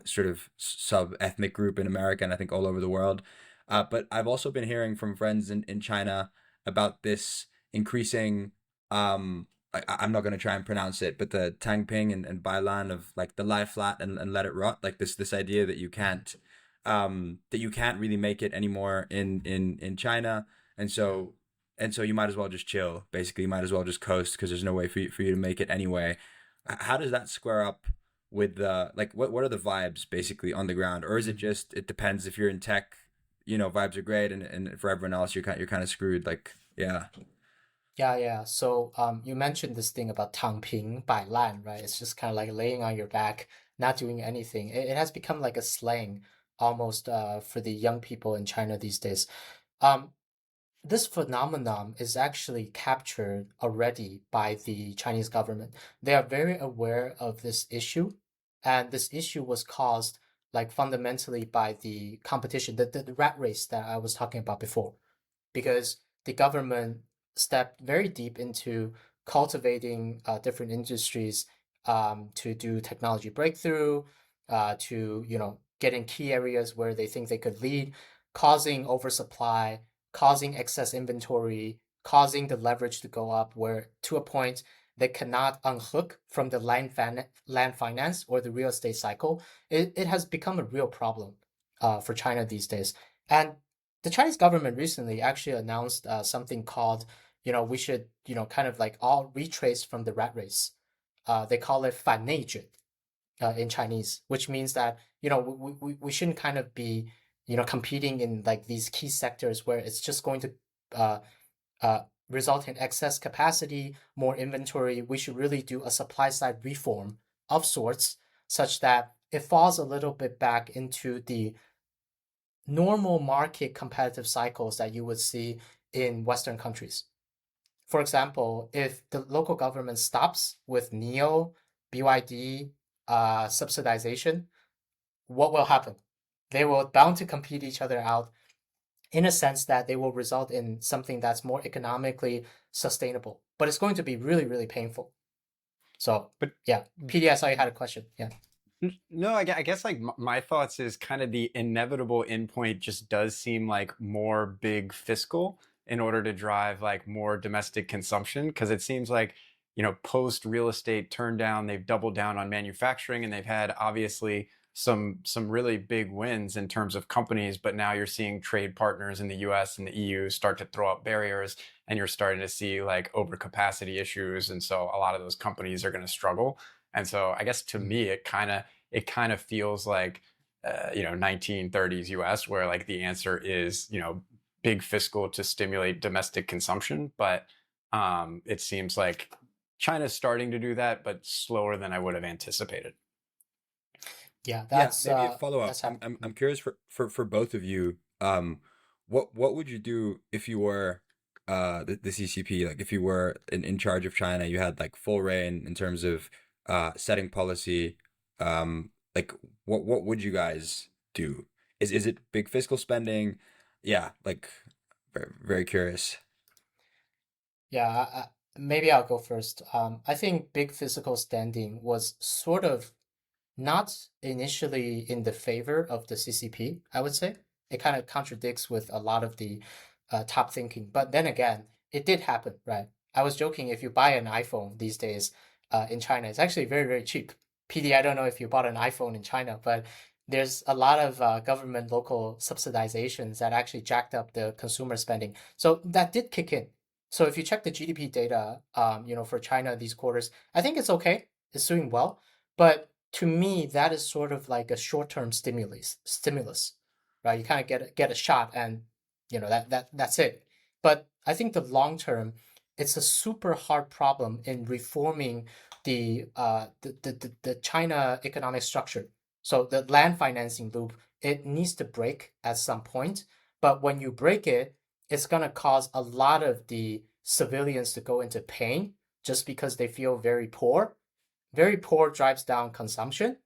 sort of sub ethnic group in America, and I think all over the world. But I've also been hearing from friends in China about this increasing I'm not gonna try and pronounce it, but the Tangping and Bailan of like the lie flat and let it rot, like this idea that you can't really make it anymore in China, and so you might as well just chill. Basically, you might as well just coast because there's no way for you to make it anyway. How does that square up with the like what are the vibes basically on the ground, or is it just it depends if you're in tech, vibes are great, and for everyone else you're kind of screwed. Like yeah. Yeah. So you mentioned this thing about 躺平摆烂, right? It's just kind of like laying on your back, not doing anything. It has become like a slang almost for the young people in China these days. Um, this phenomenon is actually captured already by the Chinese government. They are very aware of this issue, and this issue was caused like fundamentally by the competition, the rat race that I was talking about before, because the government stepped very deep into cultivating different industries to do technology breakthrough, to get in key areas where they think they could lead, causing oversupply, causing excess inventory, causing the leverage to go up, where to a point they cannot unhook from the land finance or the real estate cycle. It has become a real problem for China these days. And the Chinese government recently actually announced something called, we should, kind of like all retrace from the rat race. They call it 反内卷 in Chinese, which means that, we shouldn't kind of be, competing in like these key sectors where it's just going to uh, uh, result in excess capacity, more inventory. We should really do a supply side reform of sorts, such that it falls a little bit back into the normal market competitive cycles that you would see in Western countries. For example, if the local government stops with NEO, BYD, subsidization, what will happen? They will bound to compete each other out in a sense that they will result in something that's more economically sustainable. But it's going to be really, really painful. So, But yeah, PD, I saw you had a question. Yeah. no, I guess like my thoughts is kind of the inevitable endpoint just does seem like more big fiscal in order to drive like more domestic consumption, because it seems like, post real estate turn down, they've doubled down on manufacturing, and they've had obviously some really big wins in terms of companies, but now you're seeing trade partners in the US and the EU start to throw up barriers, and you're starting to see like overcapacity issues, and so a lot of those companies are going to struggle. And so I guess to me it kind of feels like 1930s US, where like the answer is big fiscal to stimulate domestic consumption, but it seems like China's starting to do that, but slower than I would have anticipated. Yeah, Yeah, maybe a follow up. that's I'm curious for both of you. What would you do if you were the CCP? Like if you were in charge of China, you had like full reign in terms of setting policy. Like what would you guys do? Is it big fiscal spending? Yeah, like very, very curious. Yeah, maybe I'll go first. I think big physical standing was sort of not initially in the favor of the CCP, I would say. It kind of contradicts with a lot of the top thinking. But then again, it did happen, right? I was joking, if you buy an iPhone these days in China, it's actually very, very cheap. PD, I don't know if you bought an iPhone in China, but there's a lot of government local subsidizations that actually jacked up the consumer spending. So that did kick in. So if you check the GDP data, for China these quarters, I think it's okay. It's doing well. But to me, that is sort of like a short-term stimulus, right? You kind of get a shot, and that's it. But I think the long term, it's a super hard problem in reforming the China economic structure. So the land financing loop, it needs to break at some point. But when you break it, it's gonna cause a lot of the civilians to go into pain just because they feel very poor. Very poor drives down consumption,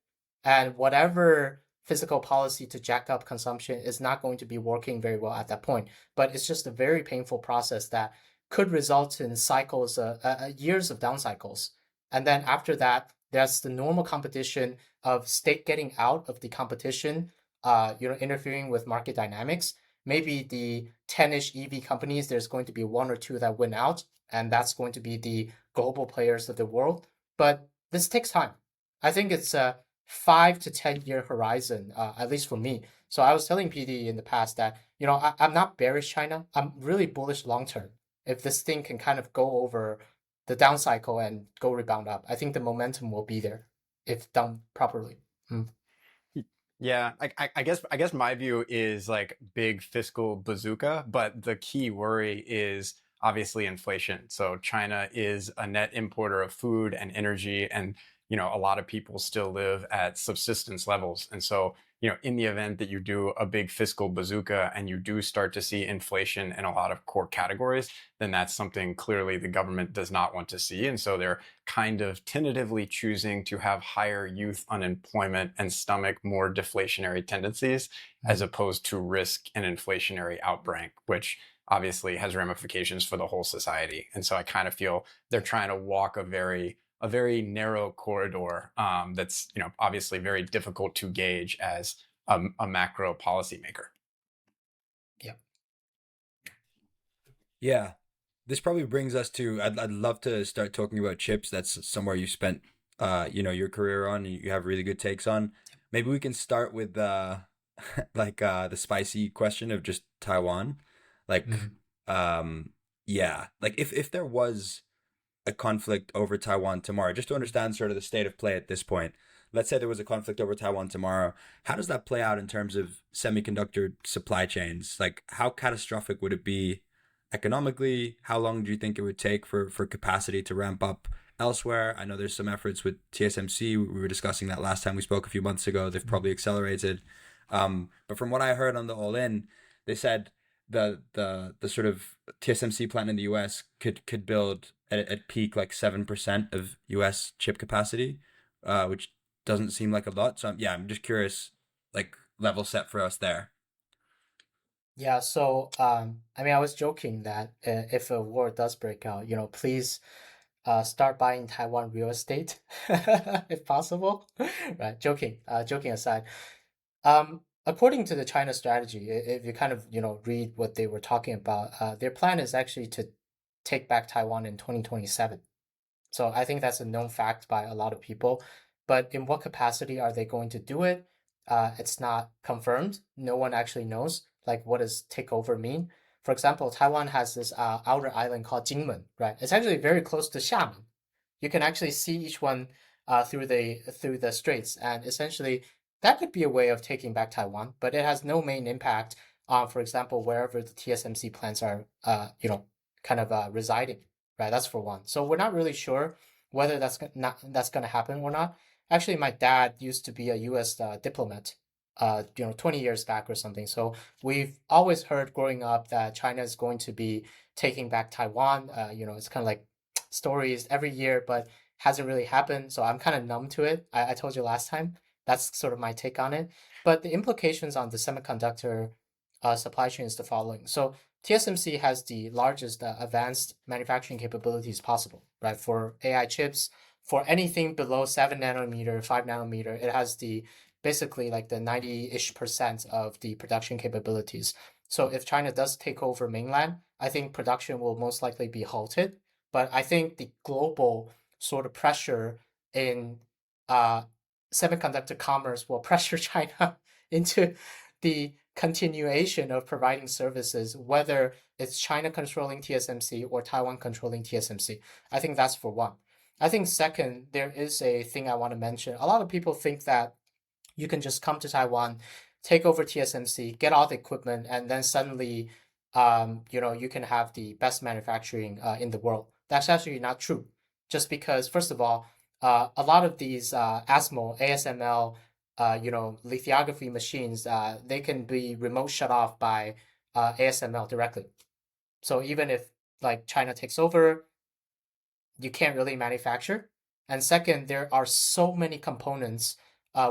and whatever physical policy to jack up consumption is not going to be working very well at that point. But it's just a very painful process that could result in cycles, years of down cycles. And then after that, there's the normal competition of state getting out of the competition, interfering with market dynamics. Maybe the 10-ish EV companies, there's going to be one or two that win out, and that's going to be the global players of the world. But this takes time. I think it's a 5 to 10 year horizon, at least for me. So I was telling PD in the past that, I'm not bearish China. I'm really bullish long term. If this thing can kind of go over the down cycle and go rebound up, I think the momentum will be there if done properly. Mm. Yeah, I guess my view is like big fiscal bazooka, but the key worry is obviously inflation. So China is a net importer of food and energy, and a lot of people still live at subsistence levels. And so, in the event that you do a big fiscal bazooka and you do start to see inflation in a lot of core categories, then that's something clearly the government does not want to see. And so they're kind of tentatively choosing to have higher youth unemployment and stomach more deflationary tendencies, as opposed to risk an inflationary outbreak, which obviously has ramifications for the whole society. And so I kind of feel they're trying to walk a very narrow corridor, that's obviously very difficult to gauge as a macro policymaker. Yeah. Yeah, this probably brings us to I'd love to start talking about chips. That's somewhere you spent your career on. You have really good takes on. Maybe we can start with like the spicy question of just Taiwan. Like Mm. um Yeah, like if there was a conflict over Taiwan tomorrow, just to understand sort of the state of play at this point. Let's say there was a conflict over Taiwan tomorrow. How does that play out in terms of semiconductor supply chains? Like, how catastrophic would it be economically? How long do you think it would take for capacity to ramp up elsewhere? I know there's some efforts with TSMC. We were discussing that last time we spoke a few months ago. They've probably accelerated. But from what I heard on the All In, they said the sort of TSMC plant in the US could build at peak like 7% of US chip capacity, which doesn't seem like a lot. So yeah, I'm just curious, like level set for us there. Yeah, so I mean, I was joking that if a war does break out, please start buying Taiwan real estate if possible. Right, joking aside. According to the China strategy, if you kind of, read what they were talking about, their plan is actually to take back Taiwan in 2027. So I think that's a known fact by a lot of people. But in what capacity are they going to do it? It's not confirmed. No one actually knows. Like, what does takeover mean? For example, Taiwan has this outer island called Jinmen, right? It's actually very close to Xiamen. You can actually see each one through the straits, and essentially that could be a way of taking back Taiwan. But it has no main impact on, for example, wherever the TSMC plants are, kind of residing, right? That's for one. So we're not really sure whether that's going to happen or not. Actually, my dad used to be a U.S. Diplomat, 20 years back or something. So we've always heard growing up that China is going to be taking back Taiwan. It's kind of like stories every year, but hasn't really happened. So I'm kind of numb to it. I told you last time. That's sort of my take on it. But the implications on the semiconductor supply chain is the following. So TSMC has the largest advanced manufacturing capabilities possible, right? For AI chips, for anything below 7 nanometer, 5 nanometer, it has the basically like the 90-ish% of the production capabilities. So if China does take over mainland, I think production will most likely be halted. But I think the global sort of pressure in uh, semiconductor commerce will pressure China into the continuation of providing services, whether it's China controlling TSMC or Taiwan controlling TSMC. I think that's for one. I think second, there is a thing I want to mention. A lot of people think that you can just come to Taiwan, take over TSMC, get all the equipment, and then suddenly, you can have the best manufacturing in the world. That's actually not true. Just because, first of all, a lot of these ASML, lithography machines, they can be remote shut off by ASML directly. So even if like China takes over, you can't really manufacture. And second, there are so many components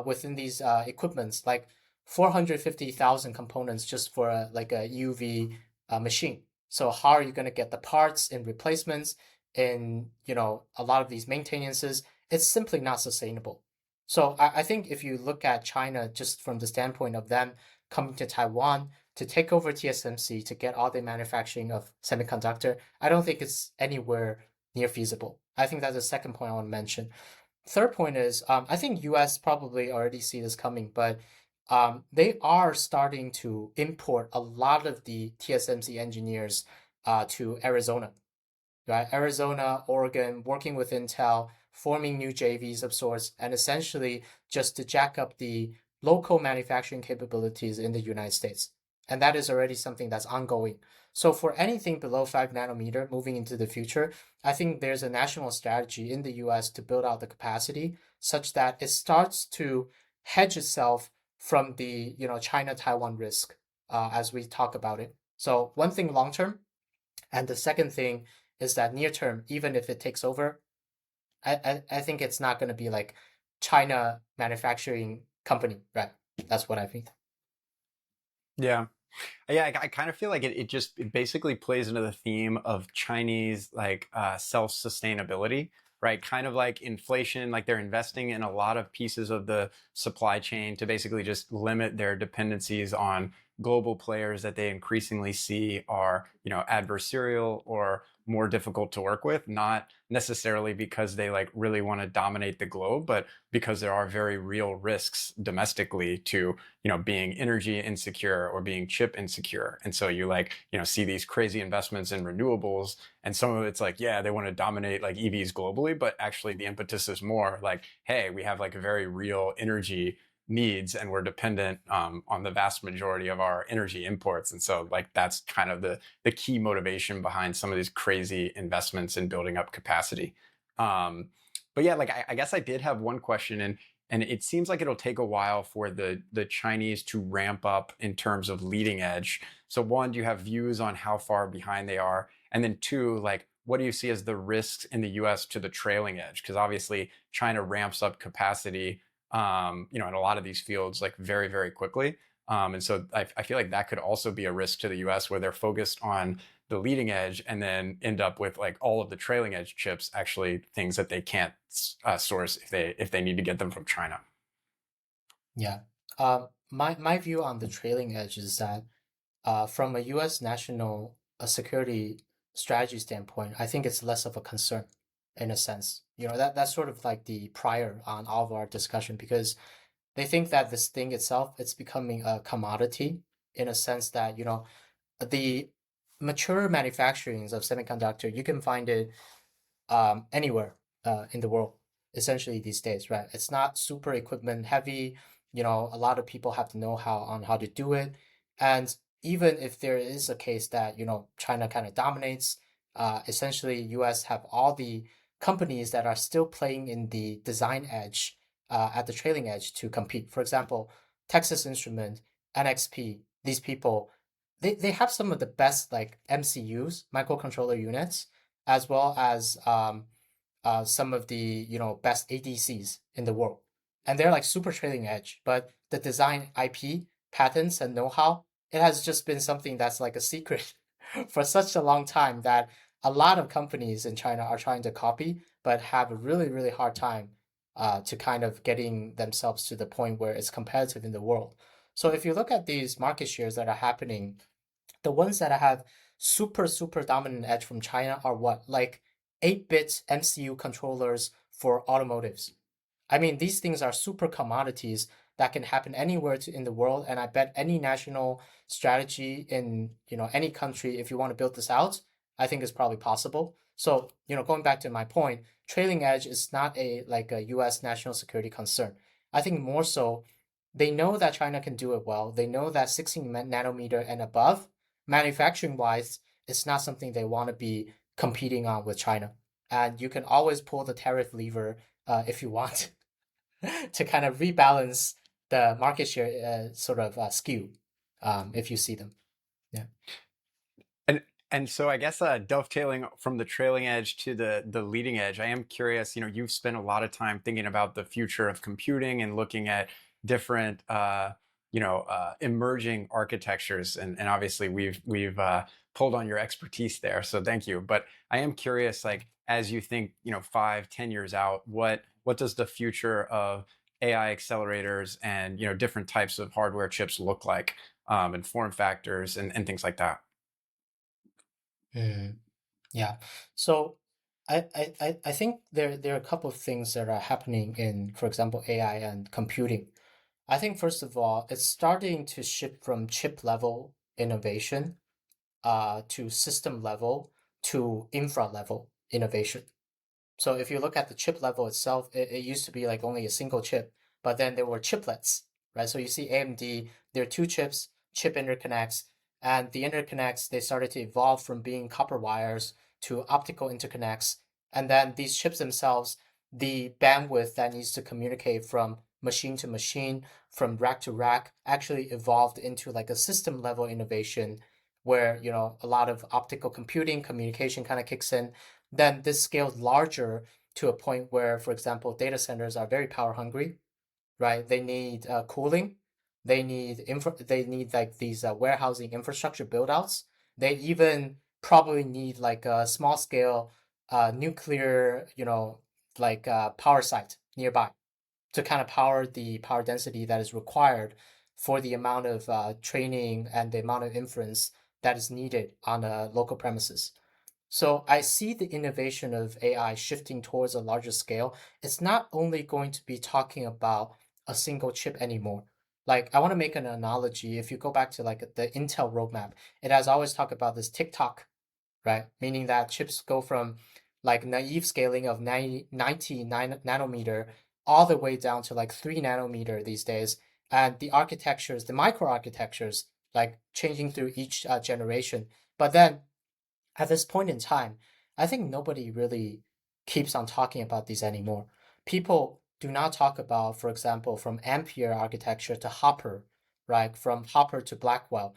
within these equipments, like 450,000 components just for like a UV machine. So how are you going to get the parts and replacements in a lot of these maintenances? It's simply not sustainable. So I think if you look at China just from the standpoint of them coming to Taiwan to take over TSMC to get all the manufacturing of semiconductor, I don't think it's anywhere near feasible. I think that's the second point I want to mention. Third point is I think US probably already see this coming, but they are starting to import a lot of the TSMC engineers to Arizona, right? Arizona, Oregon, working with Intel, forming new JVs of sorts, and essentially just to jack up the local manufacturing capabilities in the United States. And that is already something that's ongoing. So for anything below 5 nanometer moving into the future, I think there's a national strategy in the US to build out the capacity such that it starts to hedge itself from the China Taiwan risk as we talk about it. So one thing long term, and the second thing is that near term, even if it takes over, I think it's not going to be like China manufacturing company, right? That's what I think. Yeah. Yeah, I kind of feel like it basically plays into the theme of Chinese like self-sustainability, right? Kind of like inflation, like they're investing in a lot of pieces of the supply chain to basically just limit their dependencies on global players that they increasingly see are, adversarial or more difficult to work with, not necessarily because they like really want to dominate the globe, but because there are very real risks domestically to, being energy insecure or being chip insecure. And so you like, see these crazy investments in renewables, and some of it's like, yeah, they want to dominate like EVs globally, but actually the impetus is more like, hey, we have like a very real energy needs, and we're dependent on the vast majority of our energy imports. And so like that's kind of the key motivation behind some of these crazy investments in building up capacity. But yeah, like I guess I did have one question, and it seems like it'll take a while for the Chinese to ramp up in terms of leading edge. So one, do you have views on how far behind they are? And then two, like what do you see as the risks in the US to the trailing edge? Because obviously China ramps up capacity in a lot of these fields like very, very quickly. And so I feel like that could also be a risk to the US where they're focused on the leading edge and then end up with like all of the trailing edge chips, actually things that they can't source if they need to get them from China. Yeah. My view on the trailing edge is that from a U.S. national security strategy standpoint, I think it's less of a concern in a sense. That's sort of like the prior on all of our discussion, because they think that this thing itself, it's becoming a commodity in a sense that, the mature manufacturings of semiconductor, you can find it anywhere in the world, essentially these days, right? It's not super equipment heavy. A lot of people have the know-how on how to do it. And even if there is a case that, China kind of dominates, essentially US have all the companies that are still playing in the design edge at the trailing edge to compete. For example, Texas Instrument, NXP, these people, they have some of the best like MCUs, microcontroller units, as well as some of the best ADCs in the world, and they're like super trailing edge. But the design IP, patents, and know-how, it has just been something that's like a secret for such a long time that a lot of companies in China are trying to copy, but have a really really hard time to kind of getting themselves to the point where it's competitive in the world. So if you look at these market shares that are happening, the ones that have super super dominant edge from China are what, like 8-bit MCU controllers for automotives. I mean, these things are super commodities that can happen anywhere in the world, and I bet any national strategy in any country, if you want to build this out, I think is probably possible. So going back to my point, trailing edge is not a U.S. national security concern. I think more so, they know that China can do it well. They know that 16 nanometer and above, manufacturing wise, it's not something they want to be competing on with China. And you can always pull the tariff lever if you want to kind of rebalance the market share sort of skew if you see them. Yeah. And so I guess dovetailing from the trailing edge to the leading edge, I am curious. You've spent a lot of time thinking about the future of computing and looking at different emerging architectures, and obviously we've pulled on your expertise there, so thank you. But I am curious, like as you think 5-10 years out, what does the future of AI accelerators and different types of hardware chips look like, and form factors and things like that? Mm, yeah. So I think there are a couple of things that are happening in, for example, AI and computing. I think first of all, it's starting to shift from chip level innovation to system level to infra level innovation. So if you look at the chip level itself, it used to be like only a single chip, but then there were chiplets, right? So you see AMD, there are two chips, chip interconnects, and the interconnects, they started to evolve from being copper wires to optical interconnects. And then these chips themselves, the bandwidth that needs to communicate from machine to machine, from rack to rack, actually evolved into like a system level innovation where, a lot of optical computing, communication kind of kicks in. Then this scaled larger to a point where, for example, data centers are very power hungry, right? They need cooling, they need like these warehousing infrastructure build outs. They even probably need like a small scale nuclear, power site nearby to kind of power the power density that is required for the amount of training and the amount of inference that is needed on a local premises. So I see the innovation of AI shifting towards a larger scale. It's not only going to be talking about a single chip anymore. Like I want to make an analogy. If you go back to like the Intel roadmap, it has always talked about this tick-tock, right? Meaning that chips go from like naive scaling of 90 nanometer all the way down to like 3 nanometer these days. And the architectures, the microarchitectures, like changing through each generation. But then at this point in time, I think nobody really keeps on talking about these anymore. People do not talk about, for example, from Ampere architecture to Hopper, right? From Hopper to Blackwell.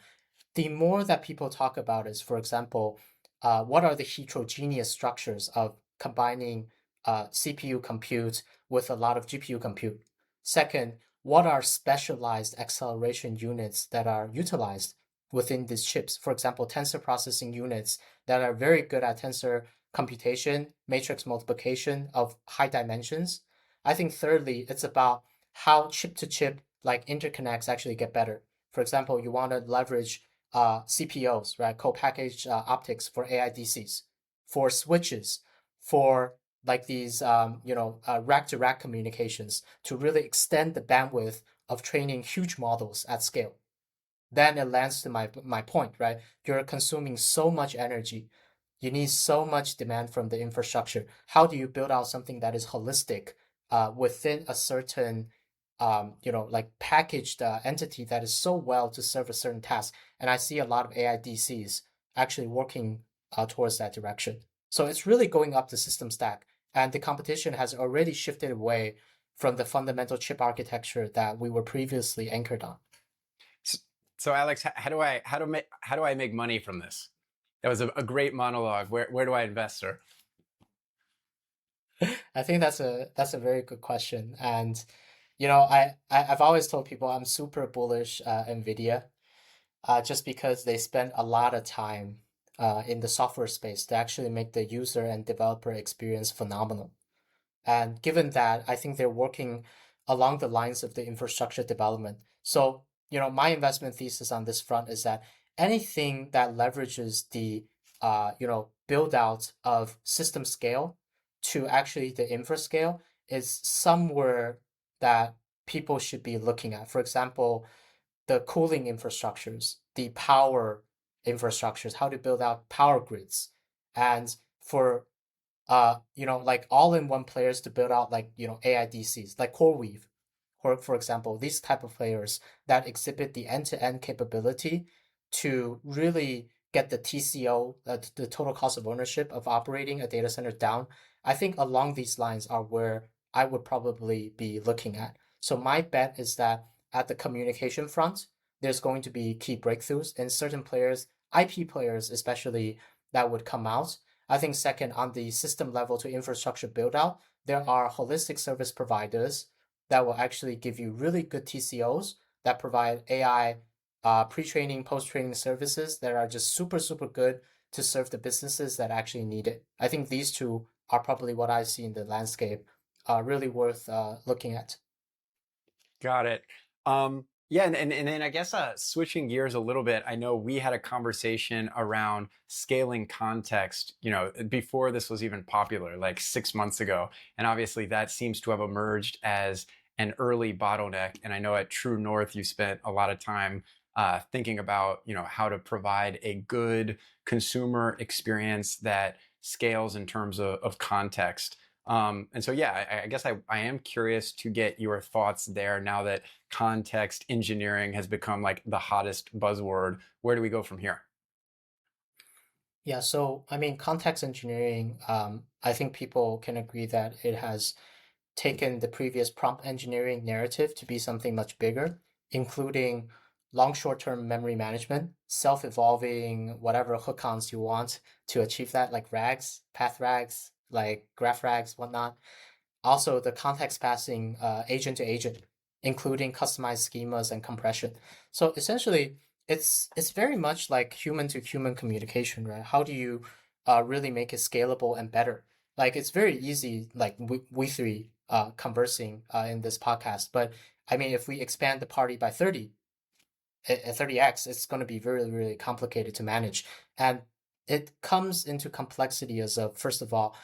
The more that people talk about is, for example, what are the heterogeneous structures of combining CPU compute with a lot of GPU compute? Second, what are specialized acceleration units that are utilized within these chips? For example, tensor processing units that are very good at tensor computation, matrix multiplication of high dimensions. I think thirdly, it's about how chip to chip like interconnects actually get better. For example, you want to leverage CPOs, right? Co-packaged optics for AIDCs, for switches, for like these, rack-to-rack communications to really extend the bandwidth of training huge models at scale. Then it lands to my point, right? You're consuming so much energy. You need so much demand from the infrastructure. How do you build out something that is holistic within a certain like packaged entity that is so well to serve a certain task? And I see a lot of AIDCs actually working towards that direction. So it's really going up the system stack, and the competition has already shifted away from the fundamental chip architecture that we were previously anchored on. So Alex, how do I make money from this? That was a great monologue. Where do I invest, sir? I think that's a very good question. And I've always told people I'm super bullish Nvidia, just because they spend a lot of time in the software space to actually make the user and developer experience phenomenal. And given that, I think they're working along the lines of the infrastructure development. So, my investment thesis on this front is that anything that leverages the, build out of system scale to actually the infra scale is somewhere that people should be looking at. For example, the cooling infrastructures, the power infrastructures, how to build out power grids, and for like all-in-one players to build out like, AIDCs, like CoreWeave, for example, these type of players that exhibit the end-to-end capability to really get the TCO, the total cost of ownership of operating a data center down. I think along these lines are where I would probably be looking at. So my bet is that at the communication front, there's going to be key breakthroughs in certain players, IP players especially, that would come out. I think second, on the system level to infrastructure build out, there are holistic service providers that will actually give you really good TCOs that provide AI pre-training, post-training services that are just super, super good to serve the businesses that actually need it. I think these two are probably what I see in the landscape, really worth looking at. Got it. Yeah, and then I guess switching gears a little bit, I know we had a conversation around scaling context, before this was even popular, like 6 months ago. And obviously that seems to have emerged as an early bottleneck. And I know at TrueNorth, you spent a lot of time thinking about, how to provide a good consumer experience that scales in terms of context. And so, yeah, I guess I am curious to get your thoughts there now that context engineering has become like the hottest buzzword. Where do we go from here? Yeah, so I mean, context engineering, I think people can agree that it has taken the previous prompt engineering narrative to be something much bigger, including long short-term memory management, self-evolving whatever hook-ons you want to achieve that, like RAGs, path RAGs, like graph RAGs, whatnot. Also, the context passing agent to agent, including customized schemas and compression. So essentially, it's very much like human to human communication, right? How do you really make it scalable and better? Like it's very easy, like we three conversing in this podcast. But I mean, if we expand the party by 30, at 30x, it's going to be really, really complicated to manage. And it comes into complexity as of, first of all,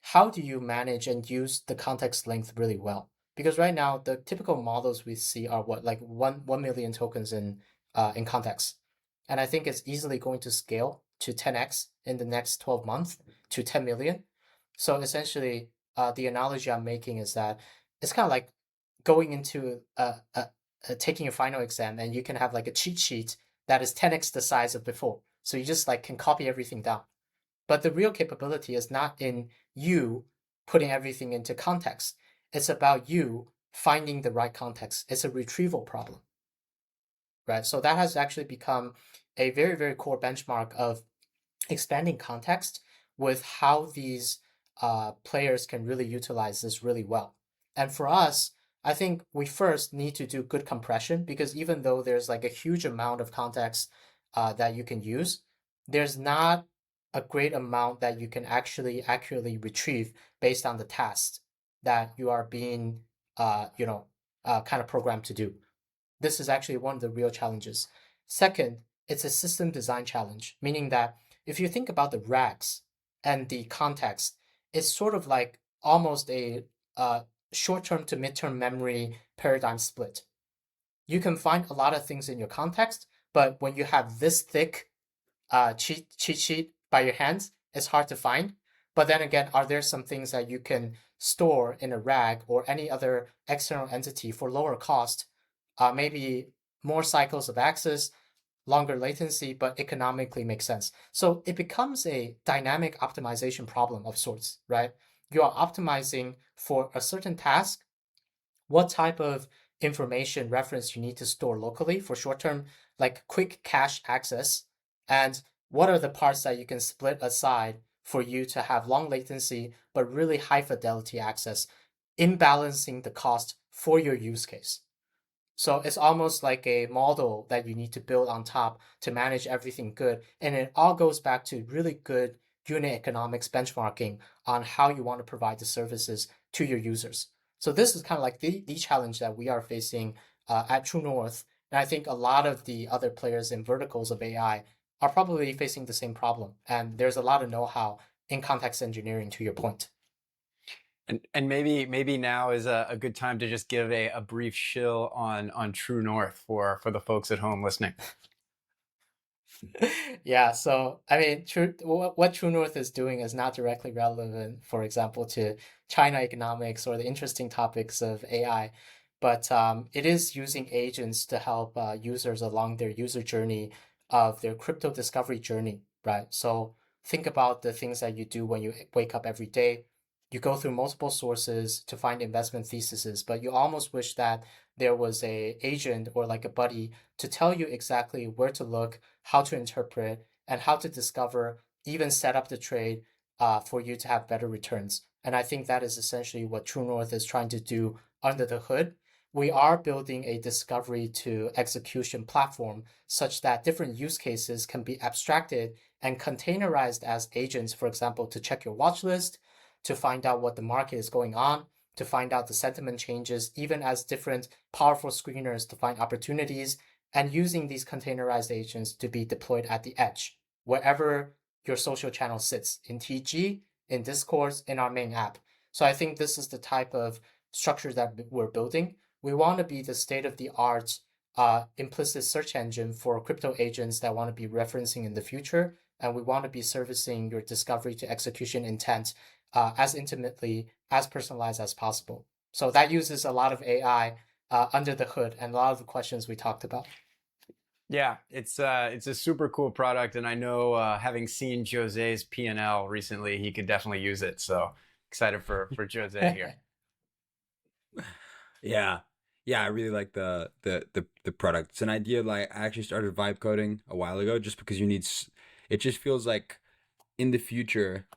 how do you manage and use the context length really well? Because right now, the typical models we see are what, like 1 million tokens in context. And I think it's easily going to scale to 10x in the next 12 months to 10 million. So essentially, the analogy I'm making is that it's kind of like going into taking a final exam, and you can have like a cheat sheet that is 10x the size of before. So you just like can copy everything down. But the real capability is not in you putting everything into context. It's about you finding the right context. It's a retrieval problem, right? So that has actually become a very, very core benchmark of expanding context with how these players can really utilize this really well. And for us, I think we first need to do good compression, because even though there's like a huge amount of context that you can use, there's not a great amount that you can actually accurately retrieve based on the tasks that you are being, kind of programmed to do. This is actually one of the real challenges. Second, it's a system design challenge, meaning that if you think about the racks and the context, it's sort of like almost a short-term to mid-term memory paradigm split. You can find a lot of things in your context, but when you have this thick cheat sheet by your hands, it's hard to find. But then again, are there some things that you can store in a RAG or any other external entity for lower cost, maybe more cycles of access, longer latency, but economically makes sense? So it becomes a dynamic optimization problem of sorts, right? You are optimizing for a certain task, what type of information reference you need to store locally for short-term, like quick cache access, and what are the parts that you can split aside for you to have long latency but really high fidelity access, imbalancing the cost for your use case. So it's almost like a model that you need to build on top to manage everything good. And it all goes back to really good unit economics benchmarking on how you want to provide the services to your users. So this is kind of like the challenge that we are facing at TrueNorth. And I think a lot of the other players in verticals of AI are probably facing the same problem. And there's a lot of know-how in context engineering, to your point. And maybe now is a good time to just give a brief shill on TrueNorth for the folks at home listening. Yeah, so I mean, what TrueNorth is doing is not directly relevant, for example, to China economics or the interesting topics of AI, but it is using agents to help users along their user journey of their crypto discovery journey, right? So think about the things that you do when you wake up every day. You go through multiple sources to find investment theses, but you almost wish that there was a agent or like a buddy to tell you exactly where to look, how to interpret, and how to discover, even set up the trade for you to have better returns. And I think that is essentially what TrueNorth is trying to do under the hood. We are building a discovery to execution platform such that different use cases can be abstracted and containerized as agents, for example, to check your watch list, to find out what the market is going on, to find out the sentiment changes, even as different powerful screeners to find opportunities, and using these containerized agents to be deployed at the edge, wherever your social channel sits, in TG, in Discourse, in our main app. So I think this is the type of structure that we're building. We want to be the state-of-the-art implicit search engine for crypto agents that want to be referencing in the future, and we want to be servicing your discovery to execution intent as intimately, as personalized as possible. So that uses a lot of AI under the hood and a lot of the questions we talked about. Yeah, it's a super cool product, and I know having seen José's P&L recently, he could definitely use it. So excited for José here. Yeah. Yeah, I really like the product. It's an idea like I actually started vibe coding a while ago just because it just feels like in the future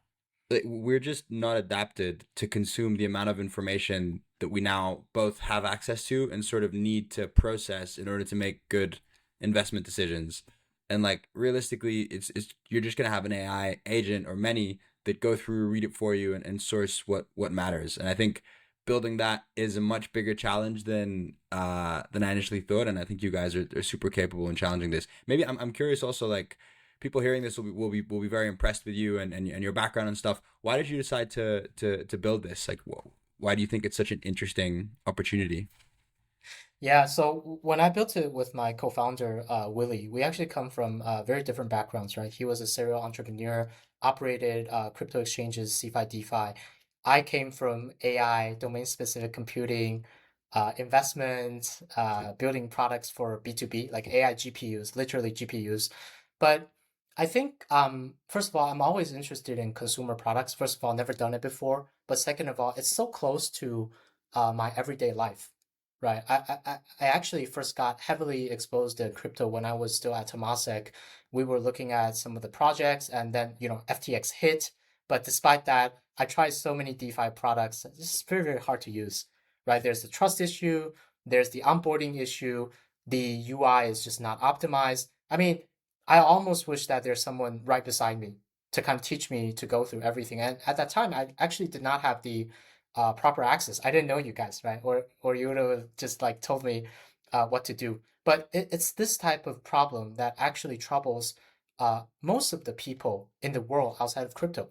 like, we're just not adapted to consume the amount of information that we now both have access to and sort of need to process in order to make good investment decisions. And like realistically, it's you're just gonna have an AI agent or many that go through, read it for you, and source what matters. And I think building that is a much bigger challenge than I initially thought, and I think you guys are super capable in challenging this. Maybe I'm curious also, like, people hearing this will be very impressed with you and your background and stuff. Why did you decide to build this? Like, why do you think it's such an interesting opportunity? Yeah, so when I built it with my co-founder, Willie, we actually come from very different backgrounds, right? He was a serial entrepreneur, operated crypto exchanges, CeFi, DeFi. I came from AI, domain-specific computing, investment, building products for B2B, like AI GPUs, literally GPUs. But I think, first of all, I'm always interested in consumer products. First of all, never done it before. But second of all, it's so close to my everyday life. Right. I actually first got heavily exposed to crypto when I was still at Temasek. We were looking at some of the projects and then, FTX hit. But despite that, I tried so many DeFi products. It's just very, very hard to use, right? There's the trust issue, there's the onboarding issue, the UI is just not optimized. I mean, I almost wish that there's someone right beside me to kind of teach me to go through everything. And at that time, I actually did not have the proper access. I didn't know you guys, right? Or you would have just like told me what to do. But it's this type of problem that actually troubles most of the people in the world outside of crypto,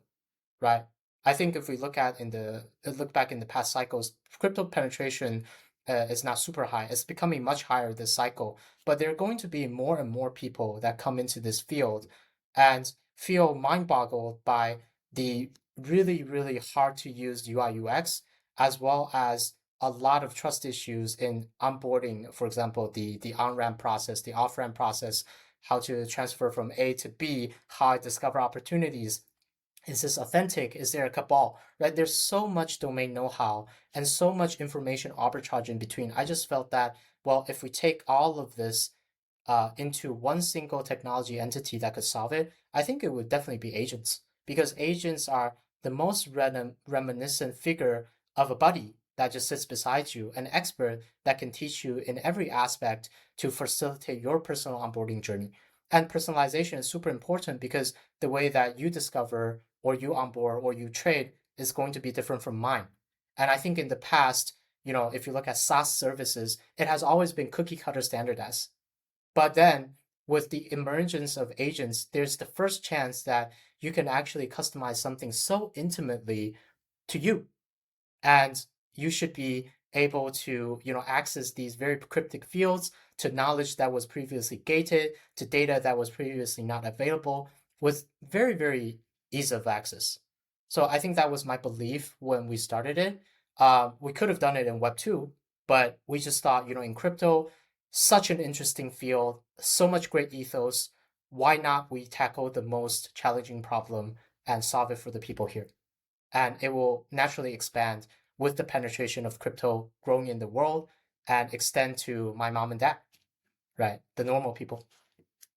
right? I think if we look back in the past cycles, crypto penetration is not super high. It's becoming much higher this cycle, but there are going to be more and more people that come into this field and feel mind boggled by the really, really hard to use UI UX, as well as a lot of trust issues in onboarding, for example, the on-ramp process, the off-ramp process, how to transfer from A to B, how I discover opportunities. Is this authentic? Is there a cabal? Right? There's so much domain know-how and so much information arbitrage in between. I just felt that, well, if we take all of this into one single technology entity that could solve it, I think it would definitely be agents, because agents are the most reminiscent figure of a buddy that just sits beside you, an expert that can teach you in every aspect to facilitate your personal onboarding journey. And personalization is super important because the way that you discover or you onboard or you trade is going to be different from mine. And I think in the past, if you look at SaaS services, it has always been cookie cutter standardized. But then with the emergence of agents, there's the first chance that you can actually customize something so intimately to you. And you should be able to, access these very cryptic fields to knowledge that was previously gated, to data that was previously not available with very, very ease of access. So I think that was my belief when we started it. We could have done it in Web 2, but we just thought, in crypto, such an interesting field, so much great ethos. Why not we tackle the most challenging problem and solve it for the people here? And it will naturally expand with the penetration of crypto growing in the world and extend to my mom and dad, right? The normal people.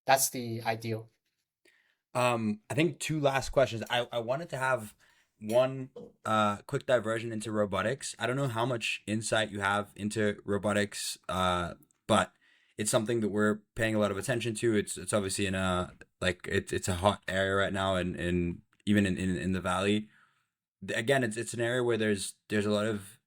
That's the ideal. I think two last questions. I wanted to have one quick diversion into robotics. I don't know how much insight you have into robotics, but it's something that we're paying a lot of attention to. It's obviously in a like it's a hot area right now, and even in the valley. Again, it's an area where there's a lot of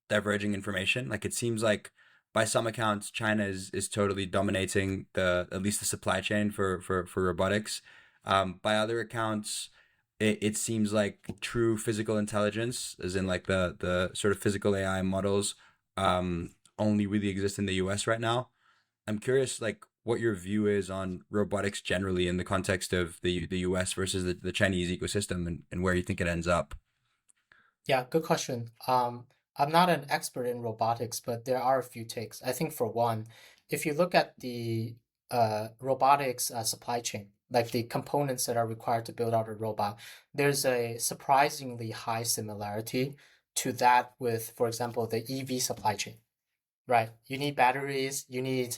diverging information. Like, it seems like by some accounts, China is totally dominating the at least the supply chain for robotics. By other accounts, it seems like true physical intelligence, as in like the sort of physical AI models, only really exist in the US right now. I'm curious, like, what your view is on robotics generally in the context of the US versus the Chinese ecosystem, and where you think it ends up. Yeah, good question. I'm not an expert in robotics, but there are a few takes. I think for one, if you look at the robotics supply chain, like the components that are required to build out a robot, there's a surprisingly high similarity to that with, for example, the EV supply chain, right? You need batteries, you need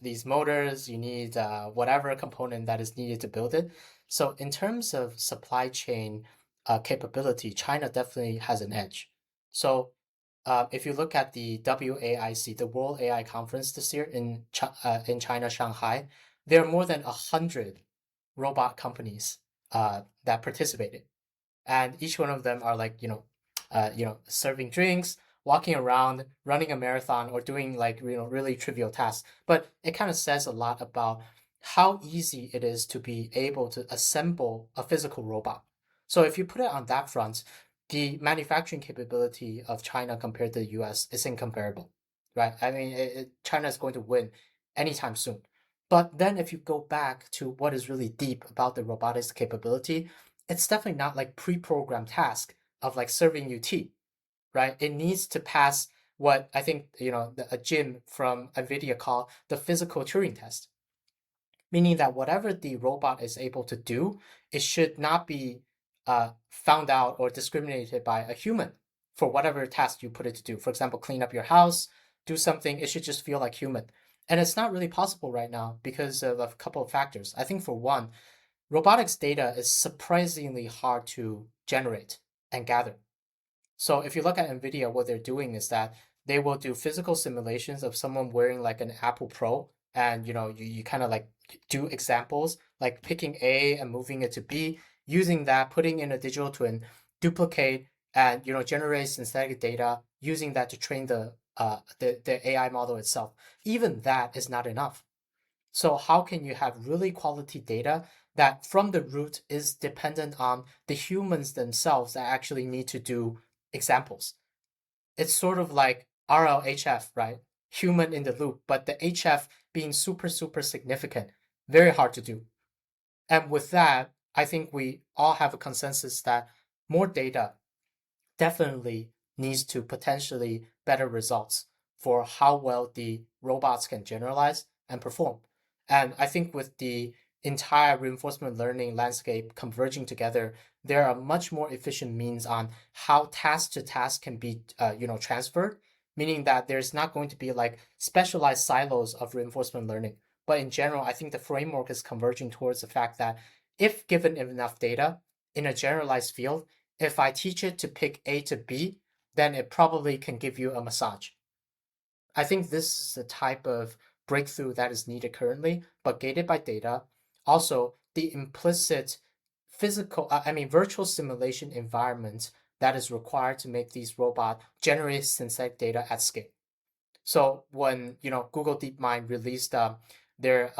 these motors, you need whatever component that is needed to build it. So in terms of supply chain capability, China definitely has an edge. So if you look at the WAIC, the World AI Conference this year in China, Shanghai, there are more than 100 robot companies that participated, and each one of them are like serving drinks, walking around, running a marathon, or doing like really trivial tasks. But it kind of says a lot about how easy it is to be able to assemble a physical robot. So if you put it on that front, the manufacturing capability of China compared to the US is incomparable, right? I mean, China is going to win anytime soon. But then if you go back to what is really deep about the robotics capability, it's definitely not like pre-programmed task of like serving you tea, right? It needs to pass what I think, a Jim from NVIDIA call the physical Turing test, meaning that whatever the robot is able to do, it should not be found out or discriminated by a human for whatever task you put it to do. For example, clean up your house, do something, it should just feel like human. And it's not really possible right now because of a couple of factors. I think for one, robotics data is surprisingly hard to generate and gather. So if you look at NVIDIA, what they're doing is that they will do physical simulations of someone wearing like an Apple Pro, and you kind of like do examples like picking A and moving it to B, using that, putting in a digital twin, duplicate, and generate synthetic data, using that to train the AI model itself. Even that is not enough. So how can you have really quality data that from the root is dependent on the humans themselves that actually need to do examples? It's sort of like RLHF, right? Human in the loop, but the HF being super, super significant. Very hard to do. And with that, I think we all have a consensus that more data definitely needs to potentially better results for how well the robots can generalize and perform. And I think with the entire reinforcement learning landscape converging together, there are much more efficient means on how task to task can be, transferred, meaning that there's not going to be like specialized silos of reinforcement learning. But in general, I think the framework is converging towards the fact that if given enough data in a generalized field, if I teach it to pick A to B, then it probably can give you a massage. I think this is the type of breakthrough that is needed currently, but gated by data. Also, the implicit virtual simulation environment that is required to make these robots generate synthetic data at scale. So when Google DeepMind released their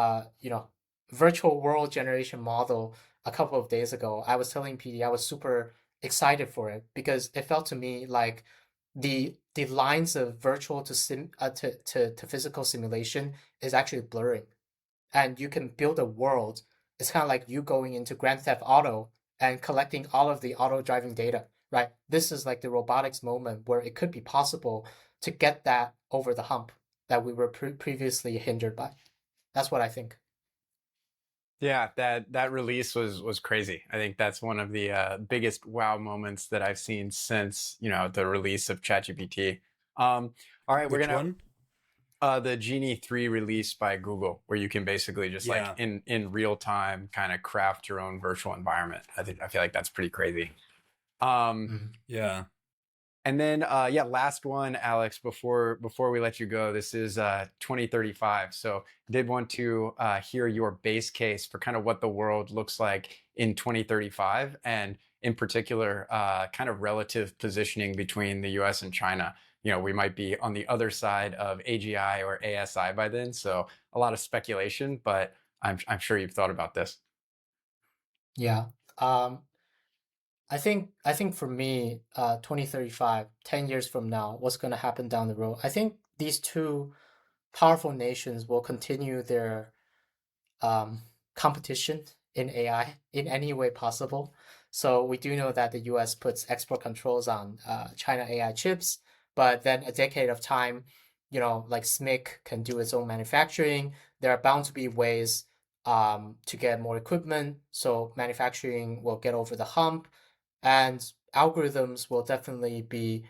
virtual world generation model a couple of days ago, I was telling PD I was super excited for it because it felt to me like the lines of virtual to physical simulation is actually blurring, and you can build a world. It's kind of like you going into Grand Theft Auto and collecting all of the auto driving data, right? This is like the robotics moment where it could be possible to get that over the hump that we were previously hindered by. That's what I think. Yeah, that release was crazy. I think that's one of the biggest wow moments that I've seen since the release of ChatGPT. All right, we're Which gonna one? the Genie 3 release by Google, where you can basically just like Yeah. in real time kind of craft your own virtual environment. I feel like that's pretty crazy. Um, Mhm. Yeah. and then last one, Alex, before we let you go. This is 2035. So did want to hear your base case for kind of what the world looks like in 2035, and in particular, kind of relative positioning between the US and China. We might be on the other side of AGI or ASI by then. So a lot of speculation, but I'm sure you've thought about this. Yeah. Um, I think for me, 2035, 10 years from now, what's going to happen down the road? I think these two powerful nations will continue their um, competition in AI in any way possible. So we do know that the US puts export controls on China AI chips, but then a decade of time, like SMIC can do its own manufacturing. There are bound to be ways to get more equipment, so manufacturing will get over the hump, and algorithms will definitely be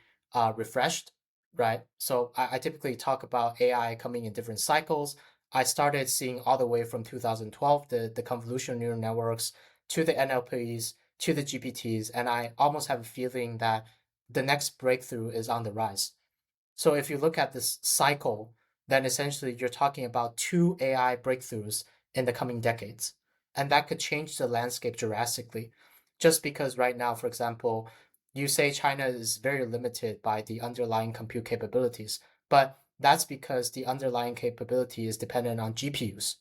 refreshed, right? So I typically talk about AI coming in different cycles. I started seeing all the way from 2012 the convolutional neural networks to the NLPs to the GPTs, and I almost have a feeling that the next breakthrough is on the rise. So if you look at this cycle, then essentially you're talking about two AI breakthroughs in the coming decades. And that could change the landscape drastically. Just because right now, for example, you say China is very limited by the underlying compute capabilities, but that's because the underlying capability is dependent on GPUs,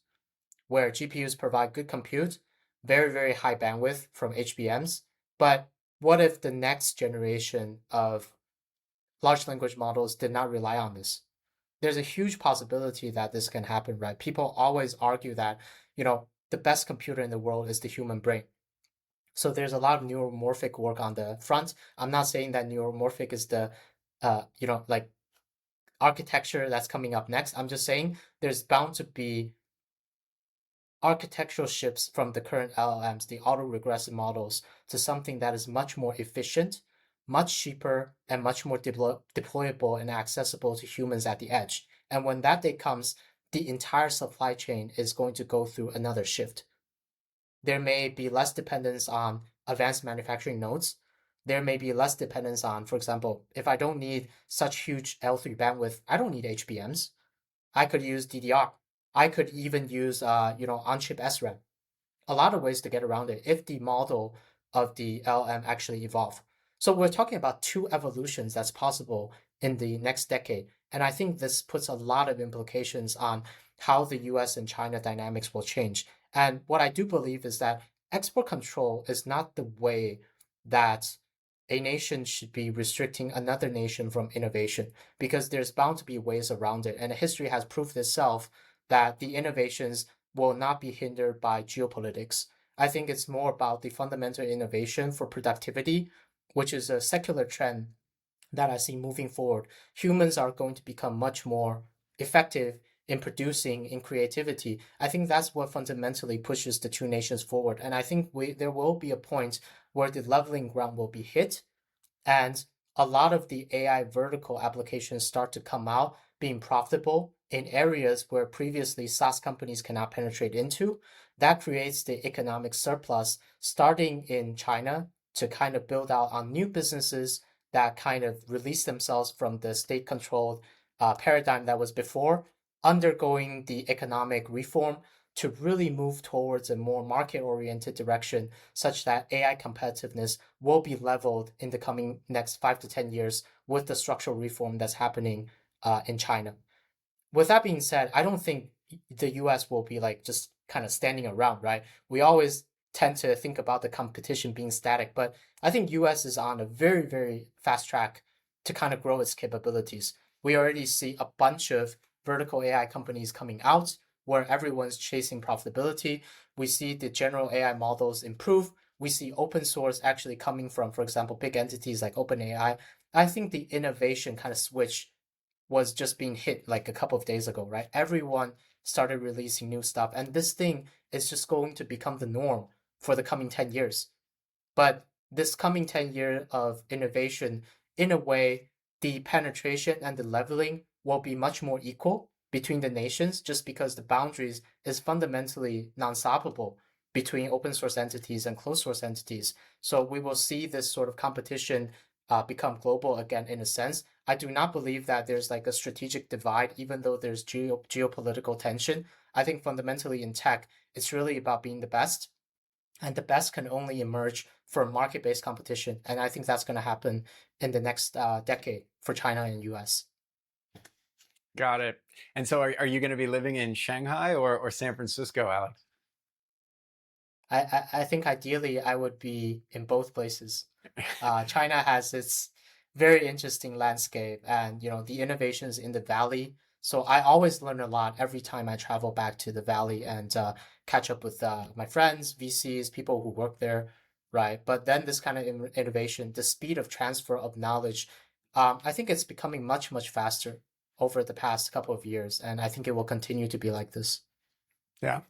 where GPUs provide good compute, very, very high bandwidth from HBMs. But what if the next generation of large language models did not rely on this? There's a huge possibility that this can happen, right? People always argue that, the best computer in the world is the human brain. So there's a lot of neuromorphic work on the front. I'm not saying that neuromorphic is the, like architecture that's coming up next. I'm just saying there's bound to be architectural shifts from the current LLMs, the auto-regressive models, to something that is much more efficient, much cheaper, and much more deployable and accessible to humans at the edge. And when that day comes, the entire supply chain is going to go through another shift. There may be less dependence on advanced manufacturing nodes. There may be less dependence on, for example, if I don't need such huge L3 bandwidth, I don't need HBMs. I could use DDR. I could even use, on-chip SRAM. A lot of ways to get around it if the model of the LM actually evolve. So we're talking about two evolutions that's possible in the next decade. And I think this puts a lot of implications on how the US and China dynamics will change. And what I do believe is that export control is not the way that a nation should be restricting another nation from innovation, because there's bound to be ways around it. And history has proved itself that the innovations will not be hindered by geopolitics. I think it's more about the fundamental innovation for productivity, which is a secular trend that I see moving forward. Humans are going to become much more effective in producing, in creativity. I think that's what fundamentally pushes the two nations forward. And I think there will be a point where the leveling ground will be hit, and a lot of the AI vertical applications start to come out being profitable in areas where previously SaaS companies cannot penetrate into. That creates the economic surplus starting in China to kind of build out on new businesses that kind of release themselves from the state controlled paradigm that was before, undergoing the economic reform to really move towards a more market oriented direction, such that AI competitiveness will be leveled in the coming next 5 to 10 years with the structural reform that's happening in China. With that being said, I don't think the US will be like just kind of standing around, right? We always tend to think about the competition being static, but I think US is on a very, very fast track to kind of grow its capabilities. We already see a bunch of vertical AI companies coming out where everyone's chasing profitability. We see the general AI models improve. We see open source actually coming from, for example, big entities like OpenAI. I think the innovation kind of switch was just being hit like a couple of days ago, right? Everyone started releasing new stuff, and this thing is just going to become the norm for the coming 10 years. But this coming 10 year of innovation, in a way, the penetration and the leveling will be much more equal between the nations, just because the boundaries is fundamentally non-stoppable between open source entities and closed source entities. So we will see this sort of competition become global again in a sense. I do not believe that there's like a strategic divide, even though there's geopolitical tension. I think fundamentally in tech, it's really about being the best, and the best can only emerge from market-based competition. And I think that's going to happen in the next decade for China and US. Got it. And so are you going to be living in Shanghai or San Francisco, Alex? I think ideally I would be in both places. China has its very interesting landscape, and the innovations in the valley. So I always learn a lot every time I travel back to the valley and catch up with my friends, VCs, people who work there, right? But then this kind of innovation, the speed of transfer of knowledge, I think it's becoming much, much faster over the past couple of years, and I think it will continue to be like this. Yeah.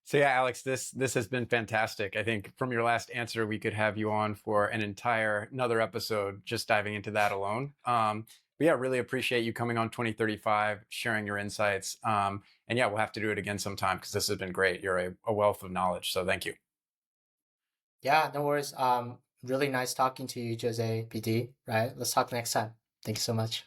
So yeah, Alex, this has been fantastic. I think from your last answer, we could have you on for another episode just diving into that alone. But yeah, really appreciate you coming on 2035, sharing your insights. And yeah, we'll have to do it again sometime because this has been great. You're a wealth of knowledge. So thank you. Yeah, no worries. Really nice talking to you, Jose, PD, right? Let's talk next time. Thank you so much.